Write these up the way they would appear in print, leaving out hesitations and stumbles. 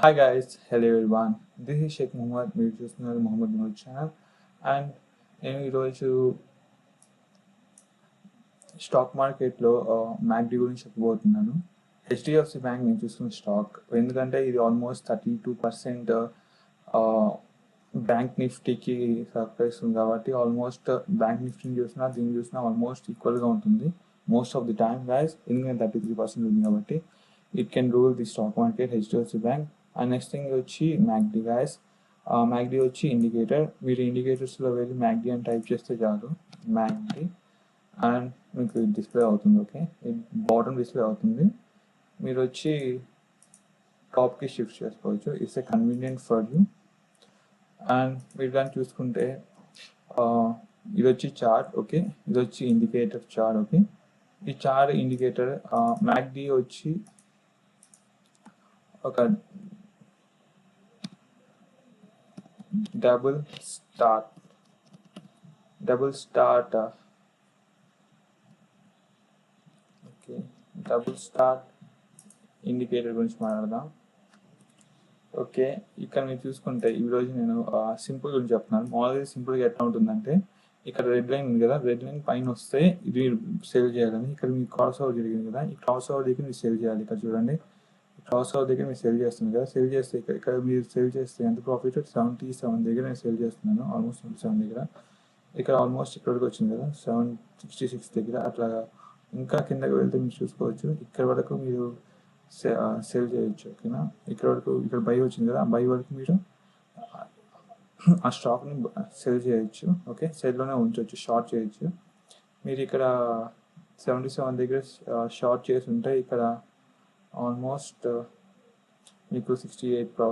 Hi guys, hello everyone. This is Sheikh Muhammad. మీరు చూస్తున్నారు Mohammed Noor channel and నేను ఈరోజు స్టాక్ మార్కెట్లో మ్యాక్డీ గురించి చెప్పబోతున్నాను. హెచ్డిఎఫ్సి బ్యాంక్ నేను చూస్తున్న స్టాక్ ఎందుకంటే ఇది ఆల్మోస్ట్ 32% బ్యాంక్ నిఫ్టీకి సహకరిస్తుంది కాబట్టి ఆల్మోస్ట్ బ్యాంక్ నిఫ్టీని చూసినా దీన్ని చూసినా ఆల్మోస్ట్ ఈక్వల్గా ఉంటుంది most of the time guys. ఎందుకంటే 33% ఉంది కాబట్టి it can rule the stock market HDFC bank. And next thing వచ్చి మ్యాక్డీ గైస్. మ్యాక్డీ వచ్చి ఇండికేటర్. మీరు ఇండికేటర్స్లో వెళ్ళి మ్యాక్డీ అని టైప్ చేస్తే చాలు మ్యాక్డీ అండ్ మీకు డిస్ప్లే అవుతుంది. ఓకే, బాటమ్ డిస్ప్లే అవుతుంది. మీరు వచ్చి టాప్కి షిఫ్ట్ చేసుకోవచ్చు. It's a convenient for you. And మీరు కానీ చూసుకుంటే ఇది వచ్చి చార్ట్. ఓకే, ఇది వచ్చి ఇండికేటర్ చార్ట్. ఓకే, ఈ చార్ట్ ఇండికేటర్ మ్యాక్డీ వచ్చి ఒక double start okay, double start indicator గురించి మాట్లాడదాం. ఓకే, ఇక్కడ మీరు చూసుకుంటే ఈరోజు నేను సింపుల్ గురించి చెప్తున్నాను. మామూలుగా సింపుల్గా ఎట్లా ఉంటుందంటే ఇక్కడ రెడ్ లైన్ ఉంది కదా, రెడ్ లైన్ పైన వస్తే ఇది సేల్ చేయాలని. ఇక్కడ మీకు క్రాస్ ఓవర్ జరిగింది కదా, ఈ క్రాస్ ఓవర్ దగ్గర మీరు సేల్ చేయాలి. ఇక్కడ చూడండి, క్రాస్ ఓవర్ దగ్గర మీరు సేల్ చేస్తుంది కదా, సేల్ చేస్తే ఇక్కడ మీరు సేల్ చేస్తే ఎంత ప్రాఫిట్ 77 దగ్గర నేను సేల్ చేస్తున్నాను. ఆల్మోస్ట్ 77 దగ్గర. ఇక్కడ ఆల్మోస్ట్ ఇక్కడికి వచ్చింది కదా 766 దగ్గర. అట్లాగా ఇంకా కిందకి వెళ్తే మీరు చూసుకోవచ్చు, ఇక్కడ వరకు మీరు సేల్ చేయొచ్చు. ఓకేనా, ఇక్కడ వరకు ఇక్కడ బై వచ్చింది కదా, ఆ బై వరకు మీరు ఆ స్టాక్ని సేల్ చేయొచ్చు. ఓకే, సేల్లోనే ఉంచవచ్చు, షార్ట్ చేయొచ్చు. మీరు ఇక్కడ 77 దగ్గర షార్ట్ చేసి ఉంటే ఇక్కడ ఆల్మోస్ట్ మీకు 68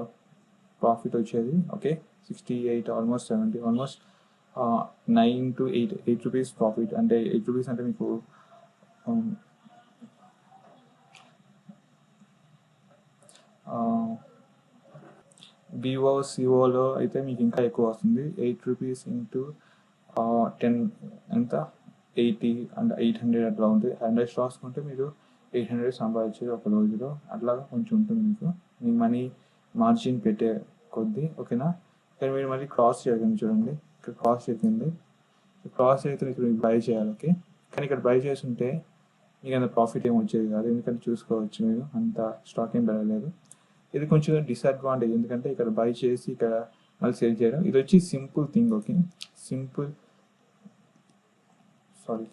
ప్రాఫిట్ వచ్చేది. Okay, 68 almost 70 almost 9 to 8 rupees profit. అంటే 8 రూపీస్ అంటే మీకు సిఓలో అయితే మీకు ఇంకా ఎక్కువ వస్తుంది. 8 రూపీస్ ఇంటూ 10 ఎంత 80 అండ్ 800 అట్లా ఉంటుంది. 100 స్టాక్స్ ఉంటే మీరు 800 సంపాదించేది ఒక రోజులో. అట్లాగా కొంచెం ఉంటుంది మీకు మీ మనీ మార్జిన్ పెట్టే కొద్దీ. ఓకేనా, ఇక్కడ మీరు మళ్ళీ క్రాస్ చేయకండి. చూడండి, ఇక్కడ క్రాస్ చేసింది, క్రాస్ అయితే ఇక్కడ బై చేయాలి. ఓకే, కానీ ఇక్కడ బై చేస్తుంటే మీకు అంత ప్రాఫిట్ ఏమి వచ్చేది కాదు. ఎందుకంటే చూసుకోవచ్చు మీరు అంత స్టాక్ ఏం పెరగలేదు. ఇది కొంచెం డిసడ్వాంటేజ్, ఎందుకంటే ఇక్కడ బై చేసి ఇక్కడ మళ్ళీ సేల్ చేయడం. ఇది వచ్చి simple thing. Okay, simple sorry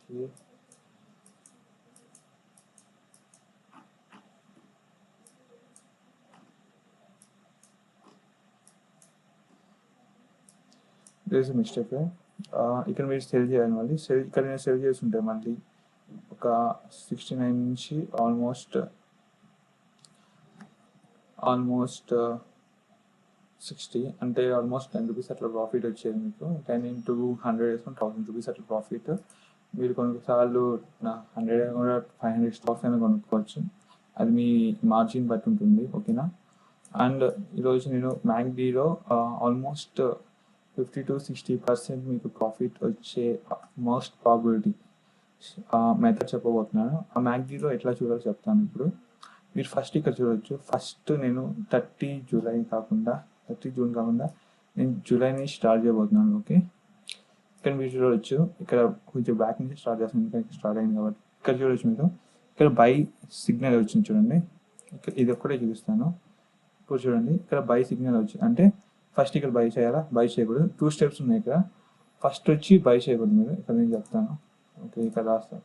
okay this mistake. ఇక్కడ మీరు సేల్ చేయాలి. మళ్ళీ ఇక్కడ నేను సేల్ చేస్తుంటే మళ్ళీ ఒక 69 నుంచి ఆల్మోస్ట్ 60 అంటే ఆల్మోస్ట్ 10 రూపీస్ అట్లా ప్రాఫిట్ వచ్చేది మీకు. 10 into 100 వేసుకొని 1000 రూపీస్ అట్లా ప్రాఫిట్. మీరు కొన్నిసార్లు 100 కూడా 500 స్టాక్స్ అయినా కొనుక్కోవచ్చు. అది మీ మార్జిన్ బట్టి ఉంటుంది. ఓకేనా, అండ్ ఈరోజు నేను మ్యాక్డీలో ఆల్మోస్ట్ 50 to 60% మీకు ప్రాఫిట్ వచ్చే మోస్ట్ ప్రాబిలిటీ మెథడ్ చెప్పబోతున్నాను. ఆ మ్యాక్డీలో ఎట్లా చూడాలో చెప్తాను. ఇప్పుడు మీరు ఫస్ట్ ఇక్కడ చూడవచ్చు. ఫస్ట్ నేను 30 జూన్ కాకుండా నేను జూలై నుంచి స్టార్ట్ చేయబోతున్నాను. ఓకే, ఇక్కడ మీరు చూడవచ్చు, ఇక్కడ కొంచెం బ్యాక్ నుంచి స్టార్ట్ చేస్తాను ఎందుకంటే స్టార్ట్ అయింది కాబట్టి. ఇక్కడ చూడవచ్చు మీరు, ఇక్కడ బై సిగ్నల్ వచ్చింది చూడండి. ఇది ఒక్కటే చూపిస్తాను. ఇప్పుడు చూడండి, ఇక్కడ బై సిగ్నల్ వచ్చింది అంటే ఫస్ట్ ఇక్కడ బై చేయాలా, బై చేయకూడదు. 2 స్టెప్స్ ఉన్నాయి ఇక్కడ. ఫస్ట్ వచ్చి బై చేయకూడదు మీరు, ఇక్కడ నేను చెప్తాను. ఓకే, ఇక్కడ రాస్తాను.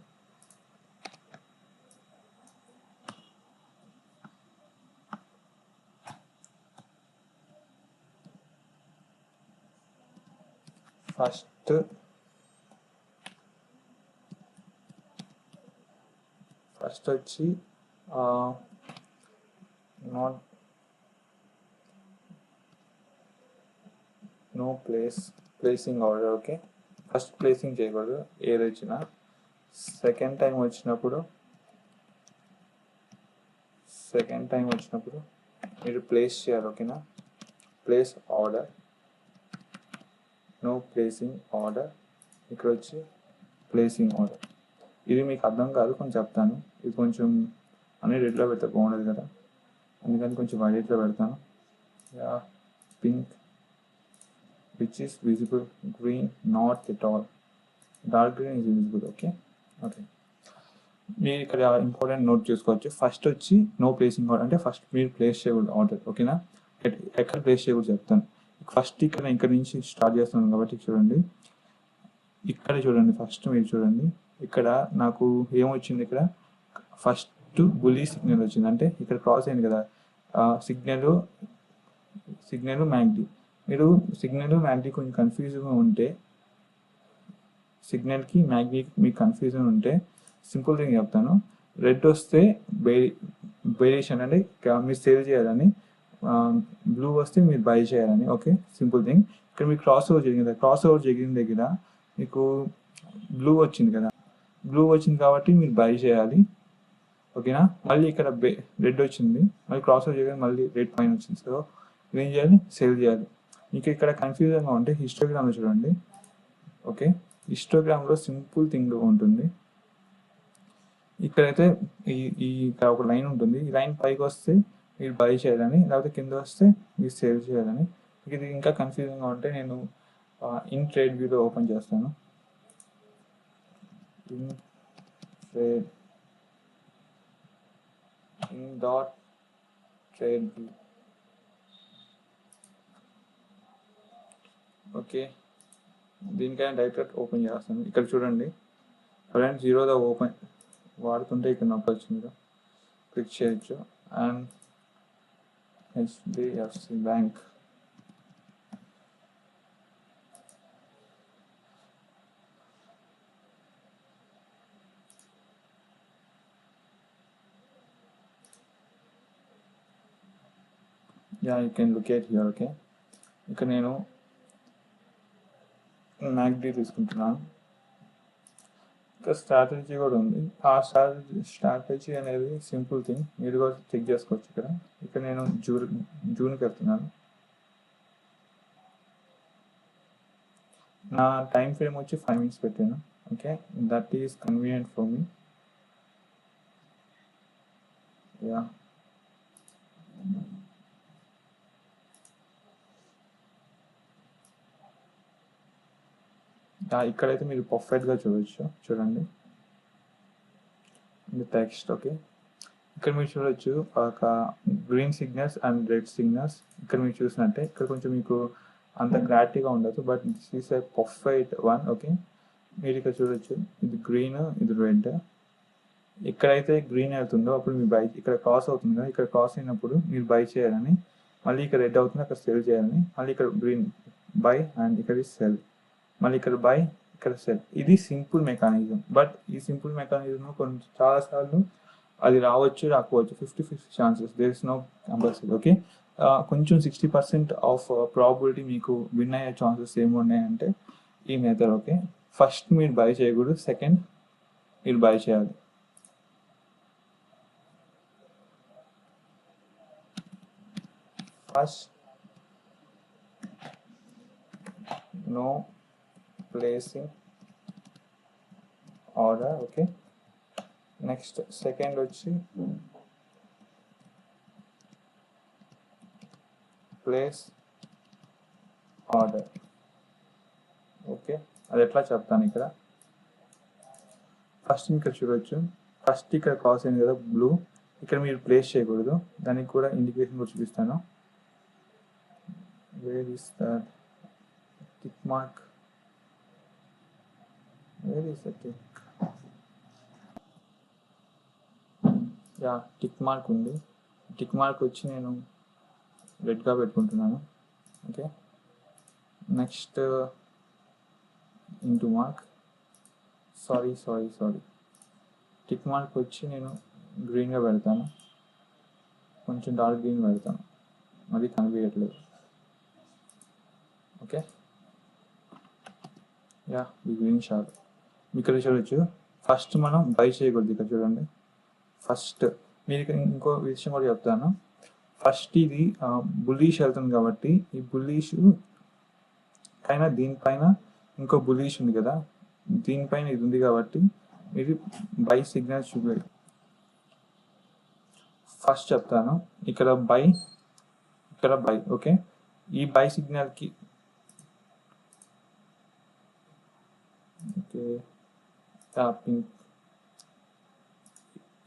ఫస్ట్ వచ్చి no placing order. Okay, first placing చేయకూడదు ఏది వచ్చినా. సెకండ్ టైం వచ్చినప్పుడు మీరు ప్లేస్ చేయాలి. ఓకేనా, place order, no placing order. ఇక్కడ వచ్చి ప్లేసింగ్ ఆర్డర్. ఇది మీకు అర్థం కాదు, కొంచెం చెప్తాను. ఇది కొంచెం అన్ని రెడ్లో పెడితే బాగుండదు కదా, అందుకని కొంచెం వైలెట్లో పెడతాను. Yeah, pink which is visible, green not at all, dark green is visible. Okay okay, మీరు ఇక్కడ ఇంపార్టెంట్ నోట్ చేసుకోవచ్చు. ఫస్ట్ వచ్చి నో ప్లేసింగ్ ఆర్డర్, అంటే ఫస్ట్ మీరు ప్లేస్ చేయకూడదు ఆర్డర్. ఓకేనా, ఎక్కడ ప్లేస్ చేయకూడదు చెప్తాను. ఫస్ట్ ఇక్కడ నుంచి స్టార్ట్ చేస్తున్నాను కాబట్టి చూడండి, ఇక్కడ చూడండి, ఫస్ట్ మీరు చూడండి, ఇక్కడ నాకు ఏమొచ్చింది, ఇక్కడ ఫస్ట్ బుల్లీ సిగ్నల్ వచ్చింది, అంటే ఇక్కడ క్రాస్ అయింది కదా సిగ్నల్ మ్యాగ్డీ. మీరు సిగ్నల్ మ్యాగ్డీ కొంచెం కన్ఫ్యూజ్గా ఉంటే, సిగ్నల్కి మ్యాగ్డీకి మీకు కన్ఫ్యూజన్ ఉంటే సింపుల్ థింగ్ చెప్తాను. రెడ్ వస్తే బేరియేషన్ అంటే మీరు సేల్ చేయాలని, బ్లూ వస్తే మీరు బై చేయాలని. Okay, simple thing. ఇక్కడ మీకు క్రాస్ ఓవర్ జరిగింది, క్రాస్ ఓవర్ జరిగిన దగ్గర మీకు బ్లూ వచ్చింది కదా, బ్లూ వచ్చింది కాబట్టి మీరు బై చేయాలి. ఓకేనా, మళ్ళీ ఇక్కడ రెడ్ వచ్చింది, మళ్ళీ క్రాస్ ఓవర్ జరిగింది, మళ్ళీ రెడ్ పైన వచ్చింది, సో ఏం చేయాలి, సేల్ చేయాలి. మీకు ఇక్కడ కన్ఫ్యూజన్గా ఉంటే హిస్టోగ్రామ్లో చూడండి. ఓకే, హిస్టోగ్రామ్లో సింపుల్ థింగ్ ఉంటుంది. ఇక్కడైతే ఇక్కడ ఒక లైన్ ఉంటుంది, ఈ లైన్ పైకి వస్తే మీరు బై చేయాలని, లేకపోతే కింద వస్తే మీరు సేల్ చేయాలని. ఇది ఇంకా కన్ఫ్యూజన్గా ఉంటే నేను ఇన్ ట్రేడ్ వ్యూలో ఓపెన్ చేస్తాను. In dot trade view. Okay, దీనికైనా డైరెక్ట్ ఓపెన్ చేస్తాను. ఇక్కడ చూడండి ఫ్రెండ్స్, జీరోదా ఓపెన్ వాడుతుంటే ఇక్కడ నొప్పి వచ్చింది, క్లిక్ చేయొచ్చు. And HDFC bank, yeah you can look at here. Okay, ఇక్కడ నేను మ్యాగ్డీ తీసుకుంటున్నాను. ఇంకా స్ట్రాటజీ కూడా ఉంది. ఆ స్ట్రాటజీ అనేది సింపుల్ థింగ్, మీరు కూడా చెక్ చేసుకోవచ్చు. ఇక్కడ నేను జూన్కి వెళ్తున్నాను. నా టైం ఫ్రేమ్ వచ్చి 5 minutes పెట్టాను. Okay, that is convenient for me. Yeah, ఇక్కడైతే మీరు పర్ఫెక్ట్గా చూడవచ్చు. చూడండి టెక్స్ట్. ఓకే, ఇక్కడ మీరు చూడొచ్చు ఒక green signals and red signals. ఇక్కడ మీరు చూసినట్టే ఇక్కడ కొంచెం మీకు అంత క్లారిటీగా ఉండదు, but this is a perfect one. Okay, మీరు ఇక్కడ చూడొచ్చు, ఇది గ్రీన్, ఇది రెడ్. ఎక్కడైతే గ్రీన్ అవుతుందో అప్పుడు మీరు బై, ఇక్కడ క్రాస్ అవుతుంది కదా, ఇక్కడ క్రాస్ అయినప్పుడు మీరు బై చేయాలని, మళ్ళీ ఇక్కడ రెడ్ అవుతుంది అక్కడ సెల్ చేయాలని, మళ్ళీ ఇక్కడ గ్రీన్ బై అండ్ ఇక్కడ సెల్, మళ్ళీ ఇక్కడ బై ఇక్కడ సెల్. ఇది సింపుల్ మెకానిజం, బట్ ఈ సింపుల్ మెకానిజం కొంచెం చాలాసార్లు అది రావచ్చు రాకపోవచ్చు, 50-50 chances, there is no compulsory. Okay, కొంచెం 60% ఆఫ్ ప్రాబిలిటీ మీకు విన్ అయ్యే ఛాన్సెస్ ఏమున్నాయంటే ఈ మెథడ్. ఓకే, ఫస్ట్ మీరు బై చేయకూడదు, సెకండ్ మీరు బై చేయాలి. First no placing order. Okay, next second వచ్చి ప్లేస్ ఆర్డర్. ఓకే, అది ఎట్లా చెప్తాను. ఇక్కడ ఫస్ట్ ఇక్కడ చూడవచ్చు, ఫస్ట్ ఇక్కడ క్రాస్ అయింది కదా బ్లూ, ఇక్కడ మీరు ప్లేస్ చేయకూడదు, దానికి కూడా ఇండికేషన్ కూడా చూపిస్తాను. Where is that tick mark, where is the tick, yeah tick mark ఉంది. టిక్ మార్క్ వచ్చి నేను రెడ్గా పెట్టుకుంటున్నాను. Okay, next into mark, sorry tick mark వచ్చి నేను గ్రీన్గా పెడతాను, కొంచెం డార్క్ గ్రీన్ పెడతాను, అది కనిపించట్లేదు. ఓకే, యా ఈ గ్రీన్ షార్ట్ ఇక్కడ చూడవచ్చు. ఫస్ట్ మనం బై చేయకూడదు, ఇక్కడ చూడండి. ఫస్ట్ మీరు ఇక్కడ ఇంకో విషయం కూడా చెప్తాను. ఫస్ట్ ఇది బుల్లిష్ వెళ్తుంది కాబట్టి ఈ బుల్లిష్ పైన దీనిపైన ఇంకో బుల్లిష్ ఉంది కదా, దీనిపైన ఇది ఉంది కాబట్టి మీరు బై సిగ్నల్ చూపి ఫస్ట్ చెప్తాను. ఇక్కడ బై, ఇక్కడ బై. ఓకే, ఈ బై సిగ్నల్కి ఓకే ట్యాపింగ్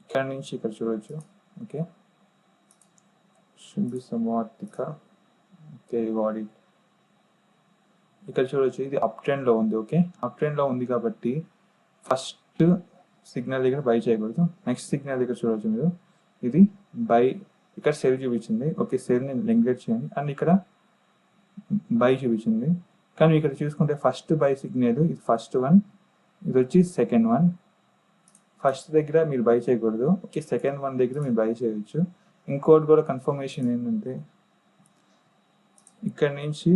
ఇక్కడ నుంచి ఇక్కడ చూడొచ్చు. Okay, should be some vertical. Okay, got it. ఇక్కడ చూడొచ్చు, ఇది అప్ ట్రెండ్లో ఉంది. ఓకే, అప్ ట్రెండ్లో ఉంది కాబట్టి ఫస్ట్ సిగ్నల్ దగ్గర బై చేయకూడదు. నెక్స్ట్ సిగ్నల్ దగ్గర చూడవచ్చు మీరు, ఇది బై, ఇక్కడ సెల్ చూపించింది. ఓకే, సెల్ని నెగ్లెక్ట్ చేయండి. అండ్ ఇక్కడ బై చూపించింది. కానీ ఇక్కడ చూసుకుంటే ఫస్ట్ బై సిగ్నల్ ఇది ఫస్ట్ వన్, ఇది వచ్చి సెకండ్ వన్. ఫస్ట్ దగ్గర మీరు బై చేయకూడదు. ఓకే, సెకండ్ వన్ దగ్గర మీరు బై చేయవచ్చు. ఇంకోటి కూడా కన్ఫర్మేషన్ ఏంటంటే ఇక్కడ నుంచి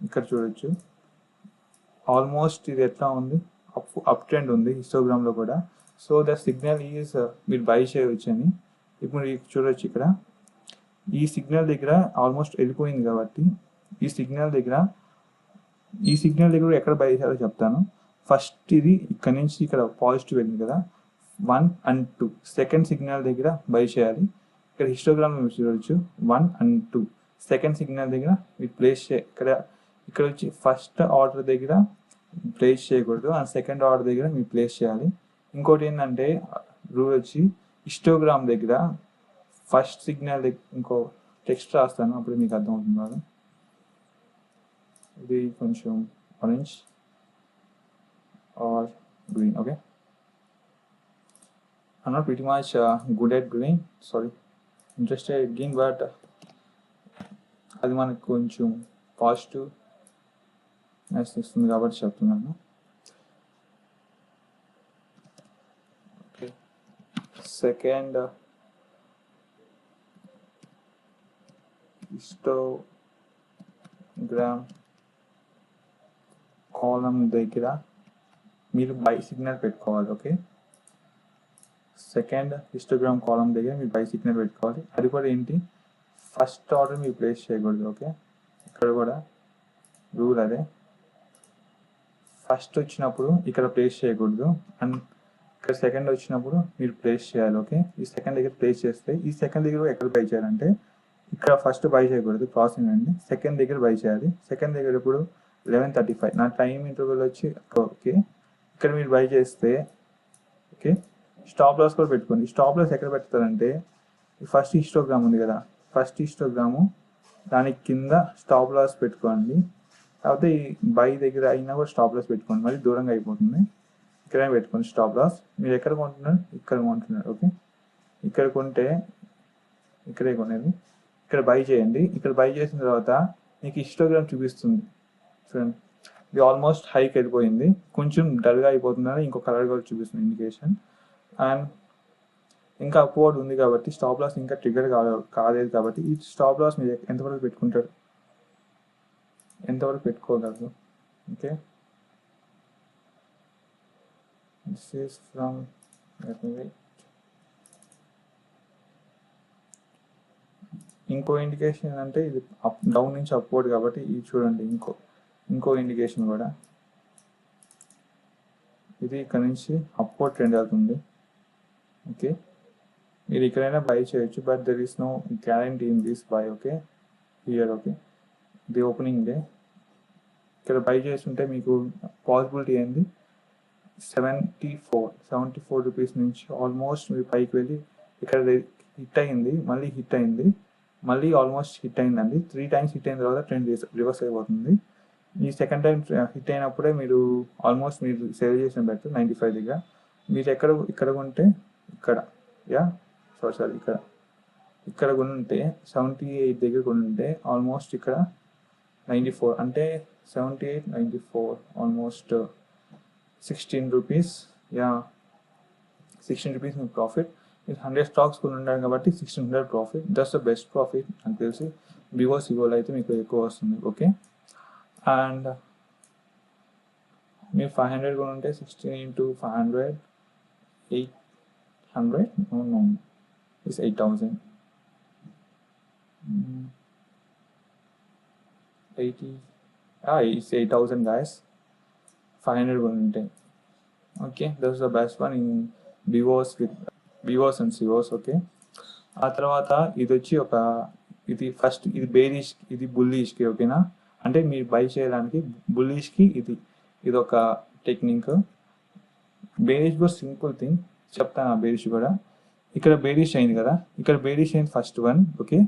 ఇక్కడ చూడొచ్చు, ఆల్మోస్ట్ ఇది ఎట్లా ఉంది, అప్ ట్రెండ్ ఉంది హిస్టోగ్రామ్లో కూడా. సో ద సిగ్నల్ ఈజ్ మీరు బై చేయవచ్చు అని. ఇప్పుడు చూడొచ్చు, ఇక్కడ ఈ సిగ్నల్ దగ్గర ఆల్మోస్ట్ వెళ్ళిపోయింది కాబట్టి ఈ సిగ్నల్ దగ్గర ఎక్కడ బై చేయాలో చెప్తాను. ఫస్ట్ ఇది ఇక్కడ నుంచి ఇక్కడ పాజిటివ్ వెళ్ళింది కదా, 1 and 2. సెకండ్ సిగ్నల్ దగ్గర బై చేయాలి. ఇక్కడ హిస్టోగ్రామ్ మీరు చూడవచ్చు, 1 and 2. సెకండ్ సిగ్నల్ దగ్గర మీరు ప్లేస్ ఇక్కడ వచ్చి ఫస్ట్ ఆర్డర్ దగ్గర ప్లేస్ చేయకూడదు, అండ్ సెకండ్ ఆర్డర్ దగ్గర మీరు ప్లేస్ చేయాలి. ఇంకోటి ఏంటంటే రూల్ వచ్చి హిస్టోగ్రామ్ దగ్గర ఫస్ట్ సిగ్నల్ దగ్గర ఇంకో టెక్స్ట్ రాస్తాను, అప్పుడు మీకు అర్థమవుతుంది కదా. ఇది కొంచెం orange are green. Okay, I'm not pretty much good at green, sorry, interested at green, but అది మనకు కొంచెం పాజిటివ్ నెస్ ఇస్తుంది కాబట్టి చెప్తున్నాను. ఓకే, సెకండ్ హిస్టోగ్రామ్ కాలం దగ్గర మీరు బై సిగ్నల్ పెట్టుకోవాలి. ఓకే, సెకండ్ హిస్టోగ్రామ్ కాలం దగ్గర మీరు బై సిగ్నల్ పెట్టుకోవాలి. అది కూడా ఏంటి, ఫస్ట్ ఆర్డర్ మీరు ప్లేస్ చేయకూడదు. ఓకే, ఇక్కడ కూడా రూల్ అదే, ఫస్ట్ వచ్చినప్పుడు ఇక్కడ ప్లేస్ చేయకూడదు, అండ్ ఇక్కడ సెకండ్ వచ్చినప్పుడు మీరు ప్లేస్ చేయాలి. ఓకే, ఈ సెకండ్ దగ్గర ప్లేస్ చేస్తే ఈ సెకండ్ దగ్గర ఎక్కడ బై చేయాలంటే ఇక్కడ ఫస్ట్ బై చేయకూడదు, ప్రాసెసింగ్ అండి. సెకండ్ దగ్గర బై చేయాలి. సెకండ్ దగ్గర ఇప్పుడు 11:35 నా టైం ఇంటర్వెల్ వచ్చి. ఓకే, ఇక్కడ మీరు బై చేస్తే ఓకే, స్టాప్ లాస్ కూడా పెట్టుకోండి. స్టాప్ లాస్ ఎక్కడ పెడతారంటే ఫస్ట్ హిస్టోగ్రామ్ ఉంది కదా, ఫస్ట్ హిస్టోగ్రాము దానికి కింద స్టాప్ లాస్ పెట్టుకోండి. కాకపోతే ఈ బై దగ్గర అయినా కూడా స్టాప్ లాస్ పెట్టుకోండి, మళ్ళీ దూరంగా అయిపోతుంది. ఇక్కడే పెట్టుకోండి స్టాప్ లాస్. మీరు ఎక్కడ కొంటున్నారు, ఇక్కడ కొంటున్నారు. ఓకే, ఇక్కడ కొంటే ఇక్కడే కొనేది, ఇక్కడ బై చేయండి. ఇక్కడ బై చేసిన తర్వాత మీకు హిస్టోగ్రామ్ చూపిస్తుంది చూడండి, ఇది ఆల్మోస్ట్ హైకి వెళ్ళిపోయింది, కొంచెం డల్గా అయిపోతుందని ఇంకో కలర్ కూడా చూపిస్తుంది ఇండికేషన్. అండ్ ఇంకా అప్వర్డ్ ఉంది కాబట్టి స్టాప్ లాస్ ఇంకా ట్రిగర్ కాలేదు కాబట్టి ఈ స్టాప్ లాస్ మీరు ఎంతవరకు పెట్టుకుంటారు, ఎంతవరకు పెట్టుకోగలరు. ఓకే, దిస్ ఈస్ ఫ్రమ్ ఇంకో ఇండికేషన్ అంటే ఇది అప్ డౌన్ నుంచి అప్వర్డ్ కాబట్టి ఇది చూడండి, ఇంకో ఇండికేషన్ కూడా, ఇది ఇక్కడ నుంచి అప్వర్డ్ ట్రెండ్ అవుతుంది. ఓకే, మీరు ఎక్కడైనా బై చేయొచ్చు, but there is no guarantee in this buy. Okay, here. Okay, the opening day ఇక్కడ బై చేస్తుంటే మీకు పాసిబిలిటీ ఏంది, 74 రూపీస్ నుంచి ఆల్మోస్ట్ మీరు పైకి వెళ్ళి ఇక్కడ హిట్ అయింది, మళ్ళీ హిట్ అయింది, మళ్ళీ ఆల్మోస్ట్ హిట్ అయిందండి. 3 times హిట్ అయిన తర్వాత ట్రెండ్ రివర్స్ అయిపోతుంది. ఈ సెకండ్ టైం హిట్ అయినప్పుడే మీరు ఆల్మోస్ట్ మీరు సేల్ చేసిన బెటర్ 95 దగ్గర. మీరు ఇక్కడ కొంటే ఇక్కడ సారీ ఇక్కడ కొనుంటే 78 దగ్గర కొనుంటే ఆల్మోస్ట్ ఇక్కడ 94 అంటే 78, 94 ఆల్మోస్ట్ 16 రూపీస్. 16 రూపీస్ మీకు ప్రాఫిట్. మీరు 100 స్టాక్స్ కొని ఉంటారు కాబట్టి 1600 profit. That's the best profit నాకు తెలిసి. సివోలో అయితే మీకు ఎక్కువ వస్తుంది. ఓకే, అండ్ మీరు 500 కొని ఉంటే 16 into 500 800 no it's 8000 80 it's 8000 guys. 500 కొని ఉంటే. Okay, that's the best one in BOS and COS. Okay, ఆ తర్వాత ఇది వచ్చి ఇది ఫస్ట్ ఇది బేరిష్, ఇది బుల్లిష్కి, ఓకేనా. అంటే మీరు బై చేయడానికి బుల్లిష్కి ఇది ఒక టెక్నిక్. బేరిష్ కూడా సింపుల్ థింగ్ చెప్తాను. బేరిష్ కూడా ఇక్కడ బేరిష్ అయింది కదా, ఇక్కడ బేరిష్ అయింది ఫస్ట్ వన్, ఓకే.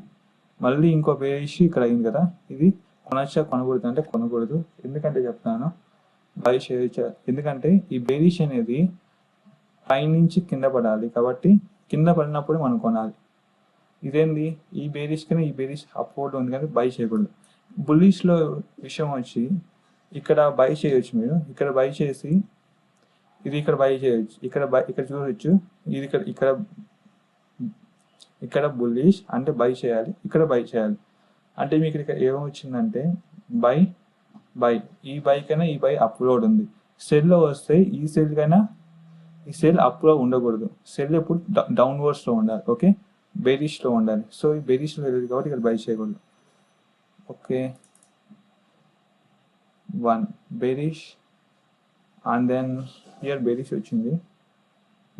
మళ్ళీ ఇంకో బేరిష్ ఇక్కడ అయింది కదా, ఇది కొనొచ్చా కొనకూడదు అంటే కొనకూడదు. ఎందుకంటే చెప్తాను, బై చేయొచ్చా, ఎందుకంటే ఈ బేరిష్ అనేది పైనుంచి కింద పడాలి, కాబట్టి కింద పడినప్పుడు మనం కొనాలి. ఇదేంది, ఈ బేరిష్ కన్నా ఈ బేరిష్ అప్వర్డ్ ఉంది కానీ బై చేయకూడదు. బుల్లిష్లో విషయం వచ్చి ఇక్కడ బై చేయొచ్చు మీరు, ఇక్కడ బై చేసి ఇది ఇక్కడ బై చేయొచ్చు, ఇక్కడ చూడొచ్చు, ఇది ఇక్కడ బుల్లిష్ అంటే బై చేయాలి, ఇక్కడ బై చేయాలి. అంటే మీకు ఇక్కడ ఏమొచ్చిందంటే బై ఈ బై కన్నా ఈ బై అప్లోడ్ ఉంది. సెల్లో వస్తే ఈ సెల్ కైనా ఈ సెల్ అప్లో ఉండకూడదు, సెల్ ఎప్పుడు డౌన్వర్డ్స్లో ఉండాలి, ఓకే, బేరిష్లో ఉండాలి. సో ఈ బేరిష్లో వెళ్ళదు కాబట్టి ఇక్కడ బై చేయకూడదు, okay. 1 bearish and then here bearish వచ్చింది,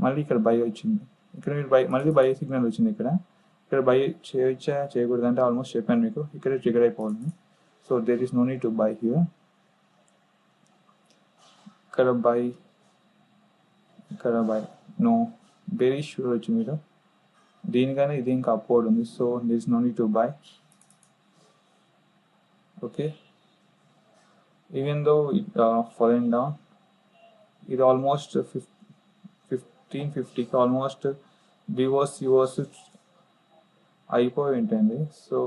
మళ్ళీ ఇక్కడ బై వచ్చింది, ఇక్కడ మీరు మళ్ళీ బై సిగ్నల్ వచ్చింది. ఇక్కడ బై చేయొచ్చా చేయకూడదు అంటే ఆల్మోస్ట్ చెప్పాను మీకు, ఇక్కడ ట్రిగర్ అయిపోవాలి. So there is no need to buy here. ఇక్కడ బై నో బేరిష్ చూడవచ్చు మీరు, దీనికైనా ఇది ఇంకా అప్వర్డ్ ఉంది, so there is no need to buy, okay. Even though it following down, ఇది ఆల్మోస్ట్ 1550కి ఆల్మోస్ట్ సిఓస్ అయిపోయి ఉంటుంది. So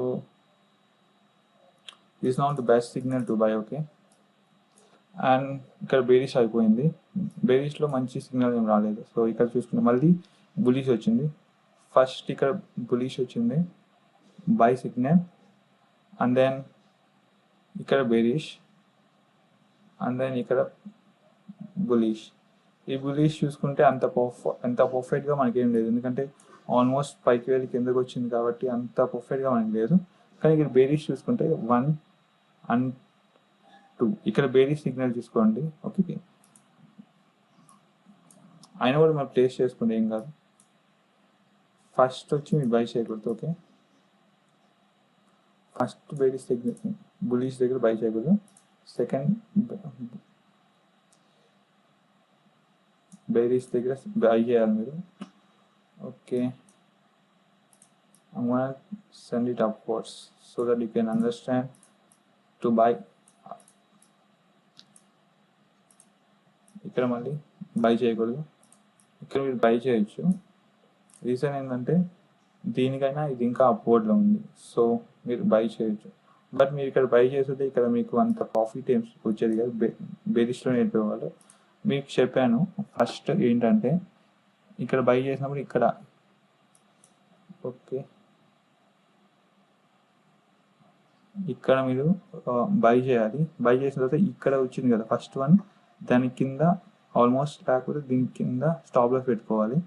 this not the best signal to buy, okay. And ఇక్కడ బేరిష్ అయిపోయింది, బేరిష్లో మంచి సిగ్నల్ ఏం రాలేదు. సో ఇక్కడ చూసుకుంటే మళ్ళీ బులిష్ వచ్చింది, ఫస్ట్ ఇక్కడ బులిష్ వచ్చింది బై సిగ్నల్, అండ్ దెన్ ఇక్కడ బేరిష్, అండ్ దెన్ ఇక్కడ బులిష్. ఈ బులిష్ చూసుకుంటే అంత పర్ఫెక్ట్గా మనకి ఏం లేదు, ఎందుకంటే ఆల్మోస్ట్ పైకి వెళ్ళి కిందకి వచ్చింది కాబట్టి అంత పర్ఫెక్ట్గా మనకి లేదు. కానీ ఇక్కడ బేరిష్ చూసుకుంటే 1 and 2 ఇక్కడ బేరిష్ సిగ్నల్ చూసుకోండి, ఓకే. అయినా కూడా మనం టేస్ట్ చేసుకుంటే ఏం కాదు. ఫస్ట్ వచ్చి మీరు బై చేయకూడదు, okay. First bearish signal bullish దగ్గర బై చేయకూడదు, సెకండ్ బేరిష్ దగ్గర బై చేయాలి మీరు, okay. I'm gonna send it upwards so that you can understand to buy. ఇక్కడ మళ్ళీ బై చేయకూడదు, ఇక్కడ మీరు బై చేయొచ్చు. రీజన్ ఏంటంటే దీనికైనా ఇది ఇంకా అప్వర్డ్లో ఉంది, సో మీరు బై చేయొచ్చు. బట్ మీరు ఇక్కడ బై చేస్తుంటే ఇక్కడ మీకు అంత ప్రాఫిట్ ఏం వచ్చేది కాదు. బేరిష్లో నేర్పేవాళ్ళు మీకు చెప్పాను. ఫస్ట్ ఏంటంటే ఇక్కడ బై చేసినప్పుడు ఇక్కడ, ఓకే, ఇక్కడ మీరు బై చేయాలి. బై చేసిన తర్వాత ఇక్కడ వచ్చింది కదా ఫస్ట్ వన్, దాని కింద ఆల్మోస్ట్ లేకపోతే దీని కింద స్టాప్ లాస్ పెట్టుకోవాలి.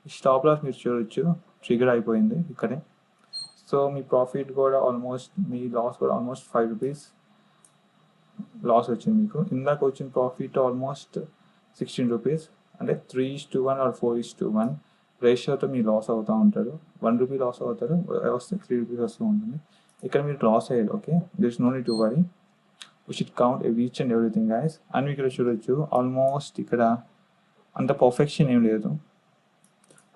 ఈ స్టాప్ లాస్ మీరు చూడొచ్చు ట్రిగర్ అయిపోయింది ఇక్కడే. సో మీ ప్రాఫిట్ కూడా ఆల్మోస్ట్, మీ లాస్ కూడా ఆల్మోస్ట్ 5 రూపీస్ లాస్ వచ్చింది మీకు. ఇందాక వచ్చిన ప్రాఫిట్ ఆల్మోస్ట్ 16 రూపీస్, అంటే 3:1 or 4:1 రేషియోతో మీరు లాస్ అవుతూ ఉంటారు. 1 రూపీ లాస్ అవుతారు, వస్తే 3 రూపీస్ వస్తూ ఉంటుంది. ఇక్కడ మీరు లాస్ అయ్యారు, okay. This no need to worry, we should count each and everything guys. And ఇక్కడ చూడొచ్చు ఆల్మోస్ట్ ఇక్కడ అంత పర్ఫెక్షన్ ఏం లేదు.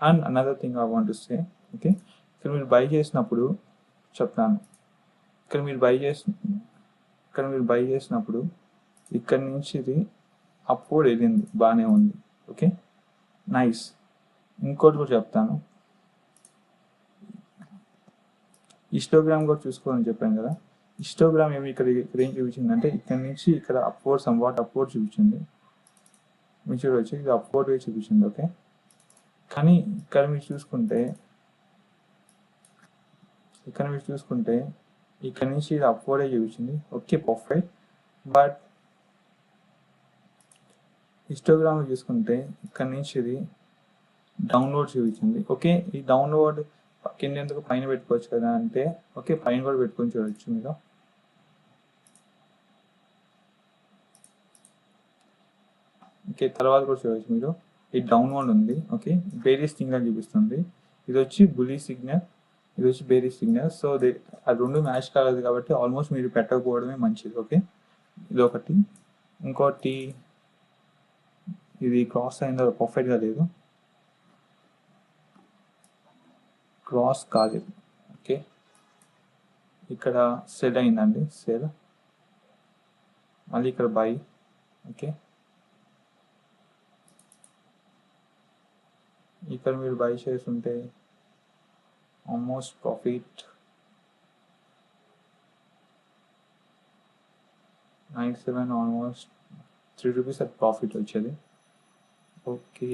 And another thing I want to say, okay, ఇక్కడ మీరు బై చేసినప్పుడు చెప్తాను, ఇక్కడ మీరు బై చేసినప్పుడు ఇక్కడ నుంచి ఇది అప్వర్డ్ వెళ్ళింది, బాగానే ఉంది, ఓకే, నైస్. ఇంకోటి కూడా చెప్తాను, హిస్టోగ్రామ్ కూడా చూసుకోవాలని చెప్పాను కదా. హిస్టోగ్రామ్ ఏమి ఇక్కడ ఏం చూపించిందంటే ఇక్కడ నుంచి ఇక్కడ అప్వర్డ్ సంవాట్ అప్వర్డ్ చూపించింది, మీరు చూడవచ్చు ఇది అప్వర్డ్ చూపించింది, ఓకే. కానీ ఇక్కడ మీరు చూసుకుంటే ఇక్కడ నుంచి ఇది అప్వర్డే చూపించింది, ఓకే, పర్ఫెక్ట్. బట్ హిస్టోగ్రామ్ చూసుకుంటే ఇక్కడ నుంచి ఇది డౌన్లోడ్ చూపించింది, ఓకే. ఈ డౌన్లోడ్ కింద ఎందుకు పైన పెట్టుకోవచ్చు కదా అంటే, ఓకే, పైన కూడా పెట్టుకొని చూడవచ్చు మీరు. ఓకే, తర్వాత కూడా చూడవచ్చు మీరు. ఈ డౌన్లోడ్ ఉంది, ఓకే, వేరియస్ థింగ్స్ చూపిస్తుంది. ఇది వచ్చి బులీ సిగ్నల్, ఇది వచ్చి బేరీ సిగ్నల్. సో ఆ రెండు మ్యాచ్ కాలేదు కాబట్టి ఆల్మోస్ట్ మీరు పెట్టకపోవడమే మంచిది. ఓకే, ఇదొకటి. ఇంకోటి, ఇది క్రాస్ అయిందో పర్ఫెక్ట్గా లేదు, క్రాస్ కాలేదు. ఓకే, ఇక్కడ సెల్ అయిందండి, సెల్. మళ్ళీ ఇక్కడ బై. ఓకే, ఇక్కడ మీరు బై చేస్తుంటే ఆల్మోస్ట్ ప్రాఫిట్ 97, ఆల్మోస్ట్ 3 రూపీస్ అది ప్రాఫిట్ వచ్చేది. ఓకే,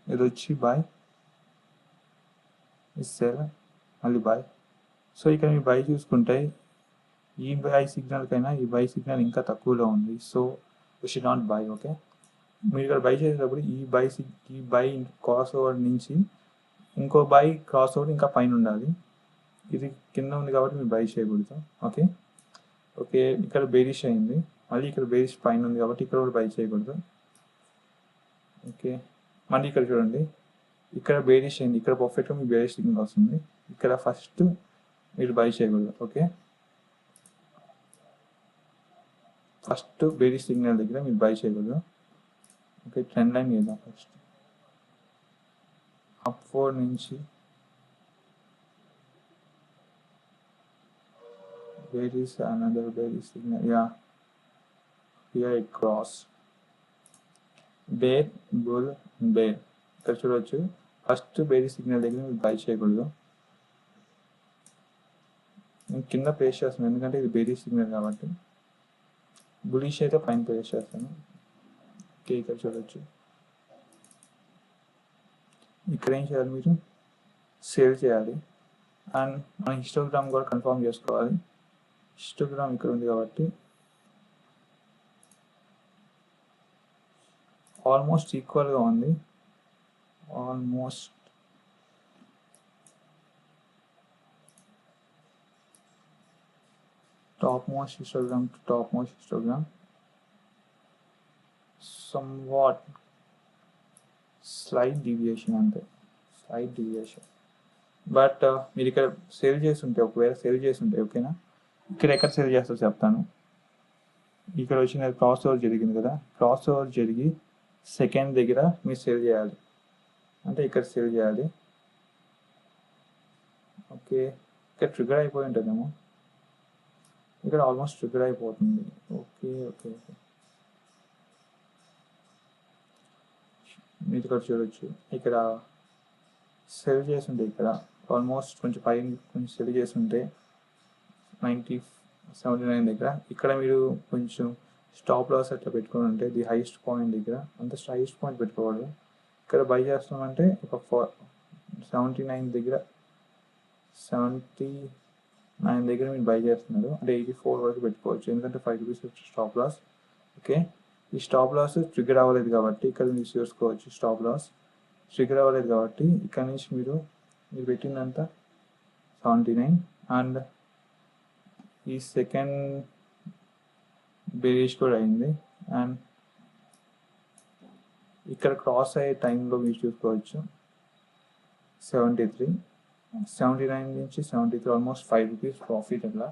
ఇది వచ్చి బై, ఇది సెల్, మళ్ళీ బై. సో ఇక్కడ మీరు బై చూసుకుంటే ఈ బై సిగ్నల్ కైనా ఈ బై సిగ్నల్ ఇంకా తక్కువలో ఉంది. So you should not by. Okay, మీరు ఇక్కడ బై చేసేటప్పుడు ఈ బై క్రాస్ ఓవర్ నుంచి ఇంకో బై క్రాస్ ఓవర్ ఇంకా పైన ఉండాలి. ఇది కింద ఉంది కాబట్టి మీరు బై చేయకూడదు. ఓకే, ఓకే, ఇక్కడ బేరిష్ అయింది, మళ్ళీ ఇక్కడ బేరిష్ పైన ఉంది కాబట్టి ఇక్కడ కూడా బై చేయకూడదు. ఓకే, మళ్ళీ ఇక్కడ చూడండి, ఇక్కడ బేరిష్ అయింది, ఇక్కడ పర్ఫెక్ట్గా మీకు బేరిష్ సిగ్నల్ వస్తుంది, ఇక్కడ ఫస్ట్ మీరు బై చేయకూడదు. ఓకే, ఫస్ట్ బేరిష్ సిగ్నల్ దగ్గర మీరు బై చేయకూడదు. ఓకే, ట్రెండ్ లైన్ చేద్దాం ఫస్ట్. అప్ 4 నుంచి where is another bearish signal? Yeah, here it cross bear, bull, bear. ఇక్కడ చూడవచ్చు, ఫస్ట్ బేరిష్ సిగ్నల్ దగ్గర మీరు బై చేయకూడదు. నేను కింద ప్లేస్ చేస్తాను ఎందుకంటే ఇది బేరిష్ సిగ్నల్ కాబట్టి. బులిష్ అయితే పైన ప్లేస్ చేస్తాను. ఓకే, ఇక్కడ చూడవచ్చు, ఇక్కడ ఏం చేయాలి, మీరు సేల్ చేయాలి. అండ్ మన హిస్టోగ్రామ్ కూడా కన్ఫర్మ్ చేసుకోవాలి. హిస్టోగ్రామ్ ఇక్కడ ఉంది కాబట్టి ఆల్మోస్ట్ ఈక్వల్గా ఉంది, almost. Top most histogram to top most histogram somewhat slight deviation అంతే, slight deviation. బట్ మీరు ఇక్కడ సేల్ చేస్తుంటే, ఒకవేళ సేల్ చేస్తుంటే, ఓకేనా, ఇక్కడ ఎక్కడ సేల్ చేస్తారో చెప్తాను. ఇక్కడ వచ్చిన క్రాస్ ఓవర్ జరిగింది కదా, క్రాస్ ఓవర్ జరిగి సెకండ్ దగ్గర మీరు సేల్ చేయాలి, అంటే ఇక్కడ సేల్ చేయాలి. ఓకే, ఇక్కడ ట్రిగర్ అయిపోయి ఉంటుందేమో, ఇక్కడ ఆల్మోస్ట్ ట్రిగర్ అయిపోతుంది. ఓకే ఓకే ఓకే, మీరు ఇక్కడ చూడొచ్చు, ఇక్కడ సెల్ చేస్తుంటే, ఇక్కడ ఆల్మోస్ట్ కొంచెం పైన కొంచెం సెల్ చేస్తుంటే 79 దగ్గర, ఇక్కడ మీరు కొంచెం స్టాప్ లాస్ అట్లా పెట్టుకుని ఉంటే ది హైయెస్ట్ పాయింట్ దగ్గర, అంత హైయెస్ట్ పాయింట్ పెట్టుకోవాలి. ఇక్కడ బై చేస్తామంటే ఒక 79 దగ్గర, 79 దగ్గర మీరు బై చేస్తున్నారు అంటే 84 వరకు పెట్టుకోవచ్చు, ఎందుకంటే 5 రూపీస్ స్టాప్ లాస్. ఓకే, ఈ స్టాప్ లాస్ ట్రిగర్ అవ్వలేదు కాబట్టి ఇక్కడ మీరు చూసుకోవచ్చు, స్టాప్ లాస్ ట్రిగర్ అవ్వలేదు కాబట్టి ఇక్కడ నుంచి మీరు పెట్టిందంతా 79. అండ్ ఈ సెకండ్ బేరిష్ కూడా అయింది. అండ్ ఇక్కడ క్రాస్ అయ్యే టైంలో మీరు చూసుకోవచ్చు 73, 79 నుంచి 73, ఆల్మోస్ట్ 5 రూపీస్ ప్రాఫిట్. అట్లా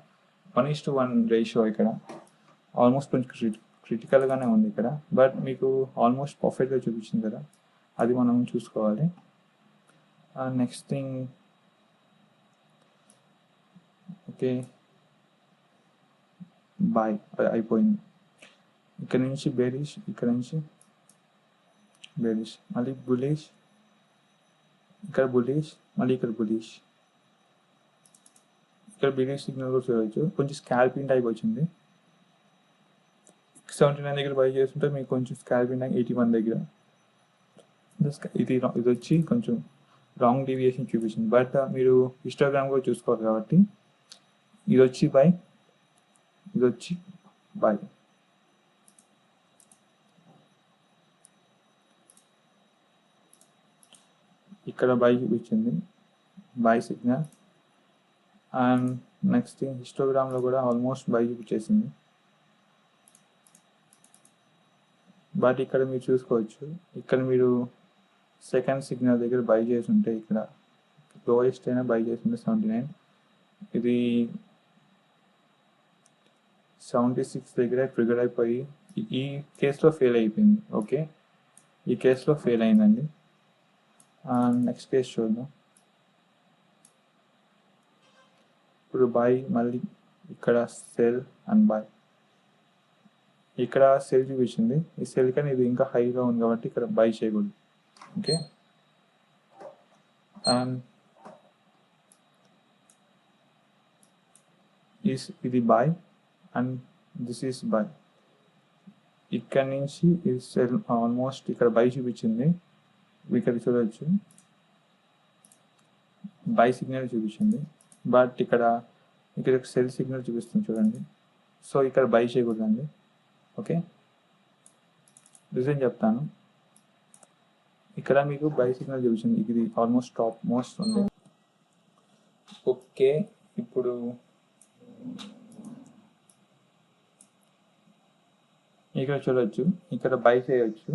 1:1 రేషియో ఇక్కడ ఆల్మోస్ట్ కొంచెం క్రిటికల్గానే ఉంది ఇక్కడ, బట్ మీకు ఆల్మోస్ట్ పర్ఫెక్ట్గా చూపించింది కదా, అది మనం చూసుకోవాలి. నెక్స్ట్ థింగ్, ఓకే, బాయ్ అయిపోయింది. ఇక్కడ నుంచి బేరిష్, ఇక్కడ నుంచి బేరిష్, మళ్ళీ బులిష్, ఇక్కడ బులిష్, మళ్ళీ ఇక్కడ బులిష్, ఇక్కడ బేరిష్ సిగ్నల్ కూడా చూడవచ్చు. కొంచెం స్కాల్పింగ్ టైప్ వచ్చింది, 79 దగ్గర బై చేస్తుంటే మీకు కొంచెం స్కాల్పింగ్ టైప్ 81 దగ్గర. ఇది వచ్చి కొంచెం రాంగ్ డీవియేషన్ చూపించింది, బట్ మీరు హిస్టోగ్రామ్ కూడా చూసుకోవాలి కాబట్టి ఇది వచ్చి బై, ఇది వచ్చి బై. ఇక్కడ బై చూపించింది, buy signal. And next thing, హిస్టోగ్రామ్లో కూడా ఆల్మోస్ట్ బై చూపించేసింది, బట్ ఇక్కడ మీరు చూసుకోవచ్చు, ఇక్కడ మీరు సెకండ్ సిగ్నల్ దగ్గర బై చేసి ఉంటే ఇక్కడ లోయెస్ట్ అయినా బై చేసి ఉంటే 79, ఇది 76 దగ్గర ట్రిగర్ అయిపోయి ఈ కేసులో ఫెయిల్ అయిపోయింది. ఓకే, ఈ కేసులో ఫెయిల్ అయిందండి. నెక్స్ట్ కేసు చూద్దాం. ఇప్పుడు బై, మళ్ళీ ఇక్కడ సెల్ అండ్ బై. ఇక్కడ సెల్ చూపించింది, ఈ సెల్ కానీ ఇది ఇంకా హైగా ఉంది కాబట్టి ఇక్కడ బై చేయకూడదు. ఓకే, అండ్ ఇది by and this is by. ఇక్కడ నుంచి ఈ సెల్ ఆల్మోస్ట్ ఇక్కడ బై చూపించింది, ఇక్కడ చూడవచ్చు బై సిగ్నల్ చూపించింది, బట్ ఇక్కడ సెల్ సిగ్నల్ చూపిస్తుంది చూడండి. సో ఇక్కడ బై చేయకూడదండి. ఓకే, రీజన్ చెప్తాను. ఇక్కడ మీకు బై సిగ్నల్ చూపించింది, ఇది ఆల్మోస్ట్ టాప్ మోస్ట్ ఉంది. ఓకే, ఇప్పుడు ఇక్కడ చూడవచ్చు, ఇక్కడ బై చేయవచ్చు.